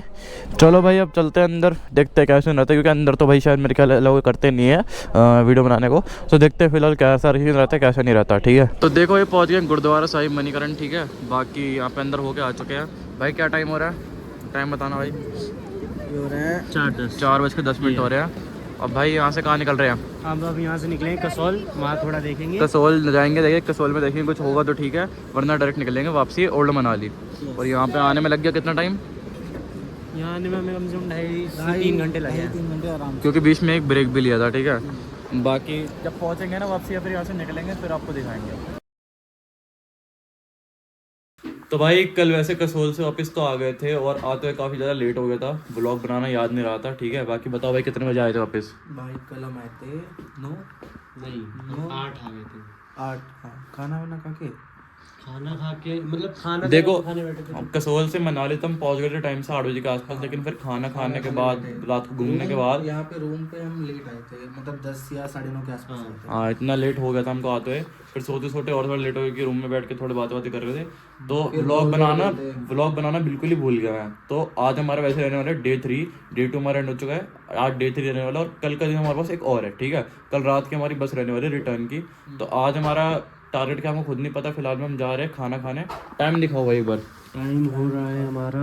चलो भाई अब चलते हैं अंदर, देखते हैं कैसे रहता है, क्योंकि अंदर तो भाई शायद मेरे ख्याल अलाउ करते नहीं है वीडियो बनाने को। तो देखते हैं फिलहाल कैसा रहता है कैसा नहीं रहता, ठीक है। तो देखो ये पहुंच गए गुरुद्वारा साहिब मणिकरण, ठीक है। बाकी यहाँ पे अंदर होके आ चुके हैं। भाई क्या टाइम हो रहा है, टाइम बताना भाई। हो रहा है 4:10 हो रहे हैं। अब भाई यहाँ से कहाँ निकल रहे हैं हम? अब यहाँ से निकलेंगे कसौल, वहाँ थोड़ा देखेंगे। कसोल जाएंगे, देखिए कसोल में देखेंगे कुछ होगा तो ठीक है, वरना डायरेक्ट निकलेंगे वापसी ओल्ड मनाली। और यहाँ पे आने में लग गया कितना टाइम? यहाँ आने में हमें कम से कम 2.5 से 3 घंटे लगे। 3 घंटे आराम से, क्योंकि बीच में एक ब्रेक भी लिया था, ठीक है। बाकी जब पहुँचेंगे ना वापसी या फिर यहाँ से निकलेंगे फिर आपको दिखाएंगे। तो भाई कल वैसे कसोल से वापस तो आ गए थे और आते हुए काफ़ी ज़्यादा लेट हो गया था, व्लॉग बनाना याद नहीं रहा था, ठीक है। बाकी बताओ भाई कितने बजे आए थे वापस? भाई कल हम आए थे 9 नहीं 8 आ गए थे 8। हाँ खाना वाना खा के मतलब खाना देखो खाने बैठे थे। कसोल से मनाली तो हम पहुंच गए थे टाइम से 8 बजे के आसपास, लेकिन फिर खाना खाने के बाद रात को घूमने के बाद यहाँ पे रूम पे हम लेट आए थे, मतलब 10 या 9:30 के आसपास आए थे। हाँ इतना लेट हो गया था हमको आते हुए। फिर सोते सोते और थोड़ा लेट हो गया कि रूम में बैठ के थोड़ी बातें कर रहे थे, तो व्लॉग बनाना बिल्कुल ही भूल गया मैं। तो आज हमारा वैसे रहने वाला है डे 3, डे 2 हमारा एंड हो चुका है, आज डे 3 रहने वाला और कल का दिन हमारे पास एक और है, ठीक है। कल रात की हमारी बस रहने वाली है रिटर्न की। तो आज हमारा टारगेट क्या हमको खुद नहीं पता, फिलहाल में हम जा रहे हैं खाना खाने। टाइम दिखाओ भाई एक बार। टाइम हो रहा है हमारा,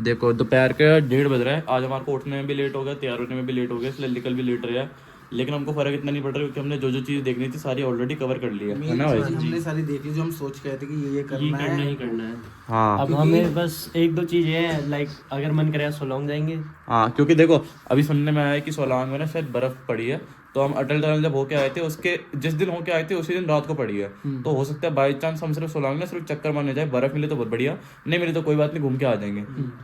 देखो दोपहर के 1:30 बज रहा है। आज हमारे को उठने में भी लेट हो गया, तैयार होने में भी लेट हो गया, इसलिए निकल भी लेट रहा है। लेकिन हमको फर्क इतना नहीं पड़ रहा क्योंकि हमने जो जो चीज़ देखनी थी सारी ऑलरेडी कवर कर ली है ना भाई। हमने सारी देख ली जो हम सोच के आए थे कि ये करना है। हाँ अब हमें बस 1-2 चीज़ है, लाइक अगर मन करे सोलोंग जाएंगे। हाँ क्योंकि देखो अभी सुनने में आया है कि सोलांग में ना शायद बर्फ़ पड़ी है। तो हम अटल टनल जब होके आए थे उसके जिस दिन होके आए थे उसी दिन रात को पड़ी है। तो हो सकता है बाई चांस हम सिर्फ सोलांग में सिर्फ चक्कर मारने जाए, बर्फ़ मिले तो बहुत बढ़िया, नहीं मिले तो कोई बात नहीं, घूम के आ जाएंगे,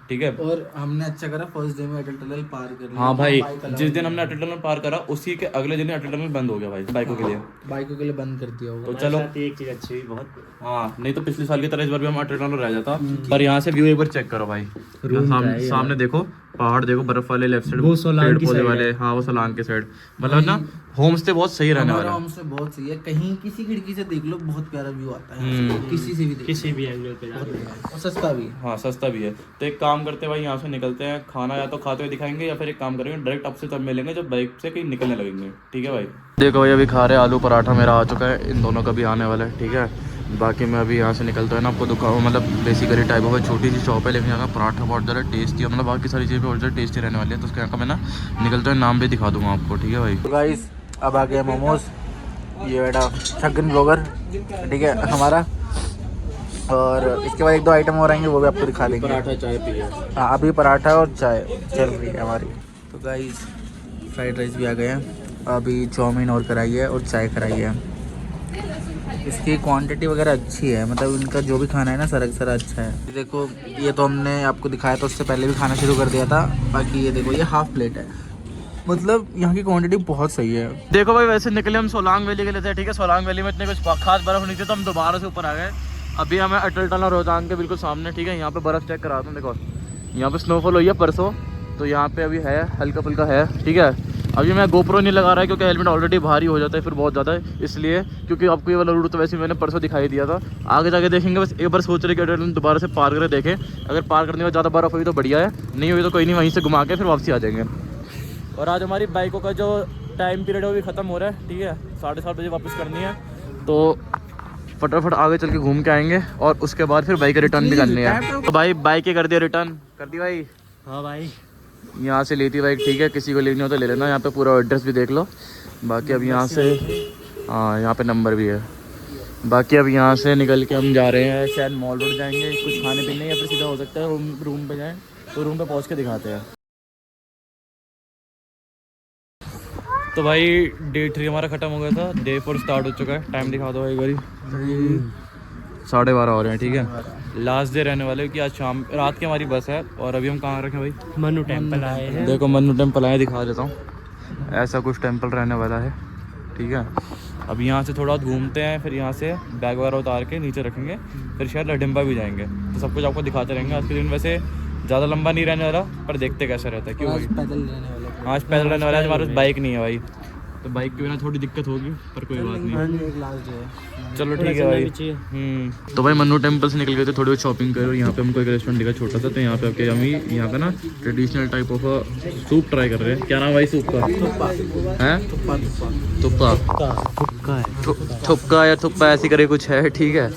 ठीक है। और हमने अच्छा करा फर्स्ट डे में अटल टनल पार कर लिया। हाँ भाई जिस दिन हमने अटल टनल पार करा उसी के अगले दिन अटल टनल बंद हो गया भाई बाइकों के लिए। बाइकों के लिए बंद कर दिया होगा। तो चलो एक चीज़ अच्छी हुई बहुत। हाँ नहीं तो पिछले साल की तरह इस बार भी हम अटल टनल रह जाता। पर यहाँ से व्यू एक बार चेक करो भाई, सामने देखो पहाड़ देखो, बर्फ वाले लेफ्ट साइड, वो पेड़ पौधे वाले, हाँ वो सोलांग के साइड। मतलब ना होम स्टे बहुत सही रहने वाला है। होम स्टे बहुत सही है, कहीं किसी खिड़की से देख लो बहुत प्यारा व्यू आता है, किसी से भी देख, किसी भी एंगल पे और सस्ता भी। हाँ सस्ता भी है। तो एक काम करते हैं भाई यहाँ से निकलते हैं, खाना या तो खाते हुए दिखाएंगे या फिर एक काम करेंगे डायरेक्ट आपसे तब मिलेंगे जब बाइक से कहीं निकलने लगेंगे, ठीक है भाई। देखो भाई अभी खा रहे आलू पराठा, मेरा आ चुका है, इन दोनों का भी आने वाला है, ठीक है। बाकी मैं अभी यहाँ से निकलता है ना, आपको दुकान मतलब बेसिकली टाइप ऑफ छोटी सी शॉप है, लेकिन यहाँ का पराठा बहुत ज़्यादा टेस्टी है, मतलब बाकी सारी चीज़ें बहुत ज़्यादा टेस्टी रहने वाली है। तो उसके यहाँ का मैं ना निकलता है, नाम भी दिखा दूँगा आपको, ठीक है भाई। तो गाइस अब आ गया मोमोज, ये बेटा छगन ब्लॉगर, ठीक है हमारा। और इसके बाद 1-2 आइटम और आएंगे वो भी आपको दिखा देंगे। पराठा चाय पिए। हाँ अभी पराठा और चाय चल रही है हमारी। तो गाइस फ्राइड राइस भी आ गए हैं, अभी चाउमीन और कराई है और चाय कराई है। इसकी क्वांटिटी वगैरह अच्छी है, मतलब इनका जो भी खाना है ना सारा अच्छा है। देखो ये तो हमने आपको दिखाया था, उससे पहले भी खाना शुरू कर दिया था। बाकी ये देखो ये हाफ प्लेट है, मतलब यहाँ की क्वांटिटी बहुत सही है। देखो भाई वैसे निकले हम सोलांग वैली के लिए थे, ठीक है। सोलांग वैली में इतने कुछ खास बर्फ नहीं थी तो हम दोबारा से ऊपर आ गए। अभी हमें अटल टनल रोहतांग के बिल्कुल सामने, ठीक है। यहाँ पे बर्फ़ चेक कराता हूँ, देखो यहाँ पे स्नोफॉल हुई है परसों, तो यहाँ पे अभी है हल्का फुल्का है, ठीक है। अभी मैं गोप्रो नहीं लगा रहा है क्योंकि हेलमेट ऑलरेडी भारी हो जाता है फिर बहुत ज़्यादा, इसलिए। क्योंकि आपको ये वाला रूट तो वैसे मैंने परसों दिखाई दिया था, आगे जाके देखेंगे। बस एक बार सोच रहे कि अटल टनल दोबारा से पार करके देखें, अगर पार करने के बाद ज़्यादा बर्फ़ हुई तो बढ़िया है, नहीं हुई तो कोई नहीं, वहीं से घुमा के फिर वापसी आ जाएंगे। और आज हमारी बाइकों का जो टाइम पीरियड है वो भी ख़त्म हो रहा है, ठीक है। 7:30 बजे वापस करनी है, तो फटाफट आगे चल के घूम के आएंगे और उसके बाद फिर बाइक रिटर्न भी करनी है। तो भाई बाइक कर दिया रिटर्न, कर दी भाई। हाँ भाई, यहाँ से लेती बाइक, ठीक है। किसी को लेनी हो तो ले लेना, यहाँ पे पूरा एड्रेस भी देख लो। बाकी अब यहाँ से, हाँ यहाँ पे नंबर भी है। बाकी अब यहाँ से निकल के हम जा रहे हैं, शायद मॉल रोड जाएंगे, कुछ खाने पीने, या फिर सीधा हो सकता है रूम पे जाएँ, तो रूम पे पहुँच के दिखाते हैं। तो भाई डे 3 हमारा ख़त्म हो गया था, डे 4 स्टार्ट हो चुका है। टाइम दिखा दो भाई, बारी 12:30 हो रहे हैं, ठीक है। लास्ट डे रहने वाले, क्योंकि आज शाम रात की हमारी बस है। और अभी हम कहाँ रखे भाई? मन्नू टेम्पल आए हैं। देखो मन्नू टेम्पल आए, दिखा देता हूँ। ऐसा कुछ टेम्पल रहने वाला है, ठीक है। अब यहाँ से थोड़ा घूमते हैं, फिर यहाँ से बैग वगैरह उतार के नीचे रखेंगे, फिर शायद लडिम्बा भी जाएंगे। तो सब कुछ आपको दिखाते रहेंगे। आज के दिन वैसे ज़्यादा लंबा नहीं रहने वाला, पर देखते कैसा रहता है। क्यों भाई? आज पैदल रहने वाला है, हमारे पास बाइक नहीं है भाई, तो बाइक के बिना थोड़ी दिक्कत होगी, पर कोई बात नहीं। चलो ठीक है भाई। तो भाई मन्नू टेम्पल से निकल गए थे, थोड़ी बहुत शॉपिंग करो। यहाँ पे हमको एक रेस्टोरेंट दिखा छोटा सा, तो यहाँ पे आपके अम्मी यहाँ पे ना traditional type of soup try कर रहे हैं। क्या नाम भाई सूप का? है थुप्का या थुप्पा ऐसी करे कुछ है, ठीक है।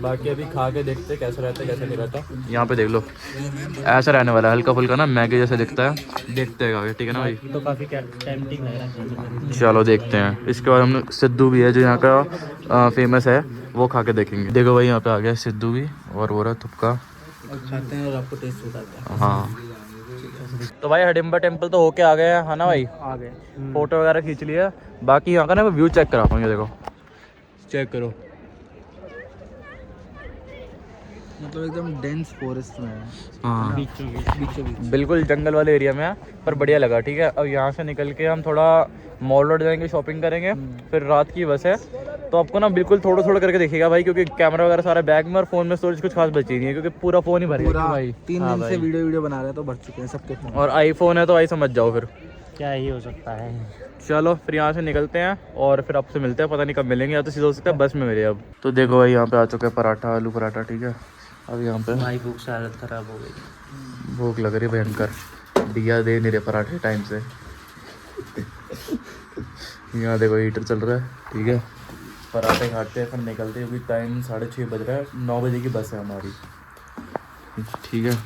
बाकी अभी खा के देखते कैसा रहता है कैसा नहीं रहता। यहाँ पे देख लो, ऐसा रहने वाला है, हल्का फुल्का ना मैगी जैसा दिखता है, देखते हैं, ठीक है ना भाई। तो काफ़ी टेम्पटिंग लग रहा है। चलो देखते हैं। इसके बाद हम सिद्धू भी है जो यहाँ का फेमस है, वो खा के देखेंगे। देखो भाई यहाँ पे आ गया सिद्धू भी, और वो रहा थुप्का, खाते हैं और आपको टेस्ट बताते हैं। हाँ। तो भाई हडिम्बा टेम्पल तो होके आ गए हैं, है ना भाई? आ गए। फोटो वगैरह खींच लिया। बाकी यहाँ का ना व्यू चेक करा पाऊंगे, देखो चेक करो, मतलब एकदम डेंस फॉरेस्ट में है। हाँ बीचों बीच बिल्कुल जंगल वाले एरिया में है, पर बढ़िया लगा, ठीक है। अब यहाँ से निकल के हम थोड़ा मॉल रोड जाएंगे, शॉपिंग करेंगे, फिर रात की बस है। तो आपको ना बिल्कुल थोड़ा थोड़ा करके देखिएगा भाई, क्योंकि कैमरा वगैरह सारा बैग में, और फोन में स्टोरेज कुछ खास बची नहीं है, क्योंकि पूरा फोन ही भर गया भाई। 3 हाँ दिन भाई। से वीडियो बना रहे हैं, तो भर चुके हैं सबके फोन। और आईफोन है तो भाई समझ जाओ फिर क्या ही हो सकता है। चलो फिर यहाँ से निकलते हैं और फिर आपसे मिलते हैं। पता नहीं कब मिलेंगे, या तो सीधा हो सकता है बस में मिले। अब तो देखो भाई यहाँ पे आ चुके हैं पराठा, आलू पराठा, ठीक है। अब यहाँ पे भाई भूख से हालत खराब हो गई, भूख लग रही भयंकर, दिया दे नहीं रहे पराठे टाइम से। यहाँ देखो हीटर चल रहा है, ठीक है। पराठे खाते हैं फिर निकलते हैं, अभी टाइम 6:30 बज रहा है, 9 बजे की बस है हमारी, ठीक है।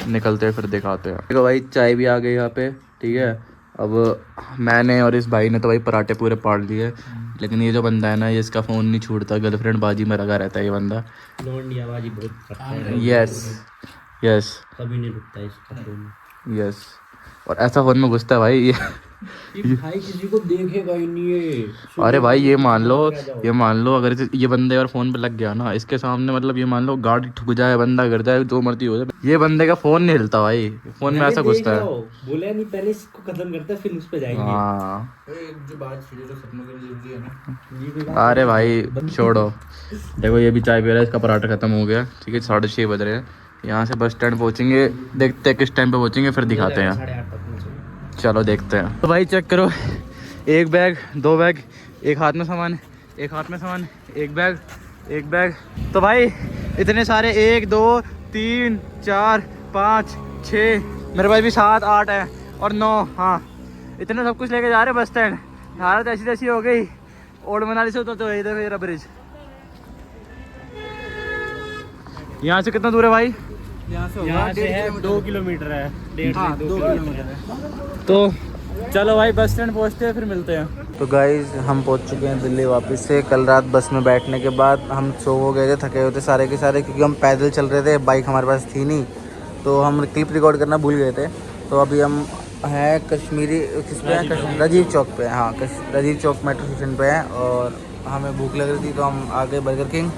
निकलते हैं फिर दिखाते हैं। देखो भाई चाय भी आ गई यहाँ पे, ठीक है। अब मैंने और इस भाई ने तो भाई पराठे पूरे पाड़ लिए, लेकिन ये जो बंदा है ना, ये इसका फ़ोन नहीं छूटता, गर्लफ्रेंड बाजी में लगा रहता है ये बंदा। आवाज़ बहुत करता है। यस यस कभी नहीं रुकता इसका फोन। यस, और ऐसा फ़ोन में घुसता है भाई ये। भाई किसी को देखेगा ही नहीं है। अरे भाई ये मान लो अगर ये बंदे और फ़ोन पे लग गया ना, इसके सामने, मतलब ये मान लो गाड़ी ठुक जाए, बंदा गिर जाए, जो मर्जी हो जाए, ये बंदे का फ़ोन नहीं हिलता भाई, फ़ोन में ऐसा घुसता है। बोले नहीं, पहले इसको खत्म करते हैं, फिर उस पे जाएंगे। हाँ जो बात छेड़ी तो सपनों के लिए जरूरी है ना। अरे भाई छोड़ो। देखो ये भी चाय पी रहा है, इसका पराठा खत्म हो गया, ठीक है। 6:30 बज रहे हैं। यहाँ से बस स्टैंड पहुँचेंगे, देखते हैं किस टाइम पे पहुँचेंगे, फिर दिखाते हैं। 8:30 तक पहुंचे। चलो देखते हैं। तो भाई चेक करो, एक बैग, 2 बैग, एक हाथ में सामान, एक हाथ में सामान, एक बैग। तो भाई इतने सारे, 1 2 3 4 5 6, मेरे पास भी 7 8 है, और 9, हाँ इतने सब कुछ लेके जा रहे हैं बस स्टैंड। हालत ऐसी तैसी हो गई। ओल्ड मनाली से तो इधर मेरा ब्रिज। यहाँ से कितना दूर है भाई? यहाँ से है 2 किलोमीटर है, 1.5 2 किलोमीटर है। तो चलो भाई बस स्टैंड पहुँचते हैं, फिर मिलते हैं। तो गाइज हम पहुंच चुके हैं दिल्ली वापस से। कल रात बस में बैठने के बाद हम सो हो गए थे, थके हुए थे सारे के सारे, क्योंकि हम पैदल चल रहे थे, बाइक हमारे पास थी नहीं, तो हम क्लिप रिकॉर्ड करना भूल गए थे। तो अभी हम हैं कश्मीरी, किस पे हैं? राजीव चौक पे। हाँ राजीव चौक मेट्रो स्टेशन पे हैं, और हमें भूख लग रही थी तो हम आ गए बर्गर किंग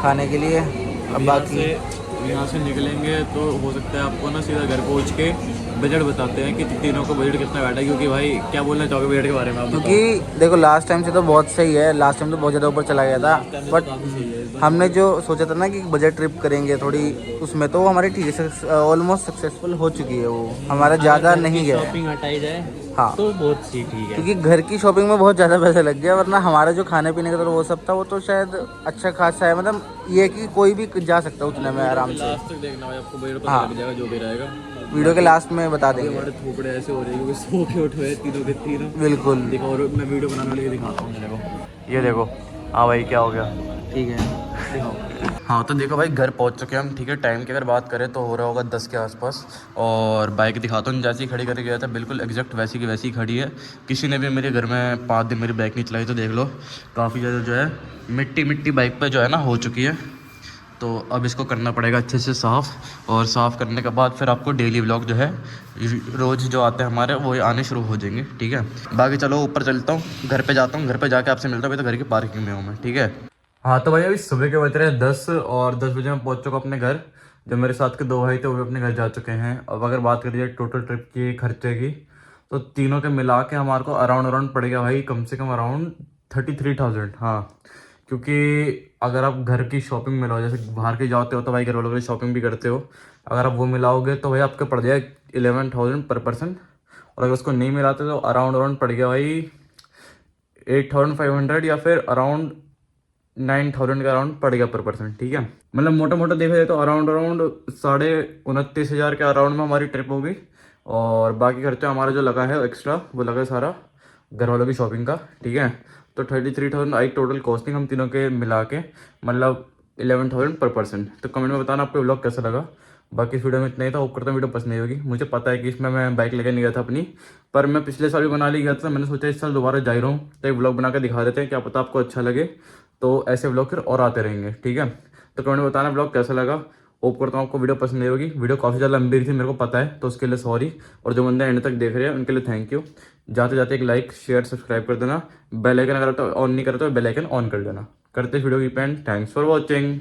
खाने के लिए। अब बाकी यहाँ से निकलेंगे तो हो सकता है आपको ना सीधा घर पहुँच के बजट बताते हैं कि तीनों को बजट कितना बैठा है, क्योंकि भाई क्या बोलना चाहोगे बजट के बारे में आप? क्योंकि देखो लास्ट टाइम से तो बहुत सही है, लास्ट टाइम तो बहुत ज़्यादा ऊपर चला गया था, बट हमने जो सोचा था ना कि बजट ट्रिप करेंगे थोड़ी, उसमें तो वो हमारी ठीक है, ऑलमोस्ट सक्सेसफुल हो चुकी है, वो हमारा ज़्यादा नहीं गया है। शॉपिंग हटाई जाए हाँ, तो बहुत सी ठीक है। क्योंकि घर की शॉपिंग में बहुत ज़्यादा पैसा लग गया, वरना हमारा जो खाने पीने का तो वो सब था वो तो शायद अच्छा खासा है, मतलब ये है कि कोई भी जा सकता है उतने में आराम से। लास्ट तक देखना भाई, आपको बजट पता हाँ। लग जाएगा जो भी रहेगा। वीडियो के लास्ट में बता देंगे। हमारे थोपड़े ऐसे हो रहे हैं क्योंकि सो के उठे हुए तीनों के तीनों। बिल्कुल, देखो, और मैं वीडियो बनाने वाले दिखाता हूँ, देखो ये देखो। हाँ भाई क्या हो गया? ठीक है, दिखाओ। हाँ तो देखो भाई, घर पहुंच चुके हैं हम, ठीक है। टाइम की अगर बात करें तो हो रहा होगा 10 के आसपास, और बाइक दिखाता हूँ, जैसी खड़ी करके गया था बिल्कुल एग्जैक्ट वैसी की वैसी खड़ी है। किसी ने भी मेरे घर में 5 दिन मेरी बाइक नहीं चलाई, तो देख लो काफ़ी ज़्यादा जो है मिट्टी बाइक पर जो है ना हो चुकी है। तो अब इसको करना पड़ेगा अच्छे से साफ़, और साफ़ करने के बाद फिर आपको डेली व्लॉग जो है रोज़ जो आते हैं हमारे वो आने शुरू हो जाएंगे, ठीक है। बाकी चलो ऊपर चलता हूँ, घर पे जाता हूँ, घर पे जाके आपसे मिलता हूँ। अभी तो घर की पार्किंग में हूँ मैं, ठीक है। हाँ तो भाई अभी सुबह के बज रहे हैं 10, और 10 बजे मैं पहुँच चुका अपने घर। जो मेरे साथ के 2 भाई थे वो भी अपने घर जा चुके हैं। अब अगर बात करिए टोटल ट्रिप की खर्चे की, तो तीनों के मिला के हमारे को अराउंड पड़ेगा भाई कम से कम अराउंड 33,000। हाँ, क्योंकि अगर आप घर की शॉपिंग मिलाओ, जैसे बाहर के जाते हो तो भाई घर वालों की शॉपिंग भी करते हो, अगर आप वो मिलाओगे तो भाई आपको पड़ जाए 11,000 पर पर्सन। और अगर उसको नहीं मिलाते तो अराउंड पड़ गया भाई 8,500, या फिर अराउंड 9,000 का अराउंड पड़ गया पर पर्सन, ठीक है। मतलब मोटा देखा जाए तो अराउंड 29,500 के अराउंड में हमारी ट्रिप होगी। और बाकी खर्चा हमारा जो लगा है एक्स्ट्रा, वो लगा है सारा घर वालों की शॉपिंग का, ठीक है। तो 33,000 आई टोटल कॉस्टिंग हम तीनों के मिला के, मतलब 11,000 पर पर्सन। तो कमेंट में बताना आपको व्लॉग कैसा लगा। बाकी इस वीडियो में इतना ही था, होप करता हूँ वीडियो पसंद नहीं होगी। मुझे पता है कि इसमें मैं बाइक लेकर नहीं गया था अपनी, पर मैं पिछले साल भी मनाली गया था। मैंने सोचा इस साल दोबारा जा रहा हूँ तो एक व्लॉग बना के दिखा देते हैं, क्या पता आपको अच्छा लगे। तो ऐसे व्लॉग फिर और आते रहेंगे, ठीक है। तो कमेंट में बताना व्लॉग कैसा लगा। होप करता हूँ आपको वीडियो पसंद नहीं होगी। वीडियो काफ़ी ज़्यादा लंबी थी, मेरे को पता है, तो उसके लिए सॉरी। और जो बंदे एंड तक देख रहे हैं उनके लिए थैंक यू। जाते जाते एक लाइक शेयर सब्सक्राइब कर देना। बेल आइकन अगर ऑन नहीं करते तो बेल आइकन ऑन कर देना। करते इस वीडियो की पेंट। Thanks for watching.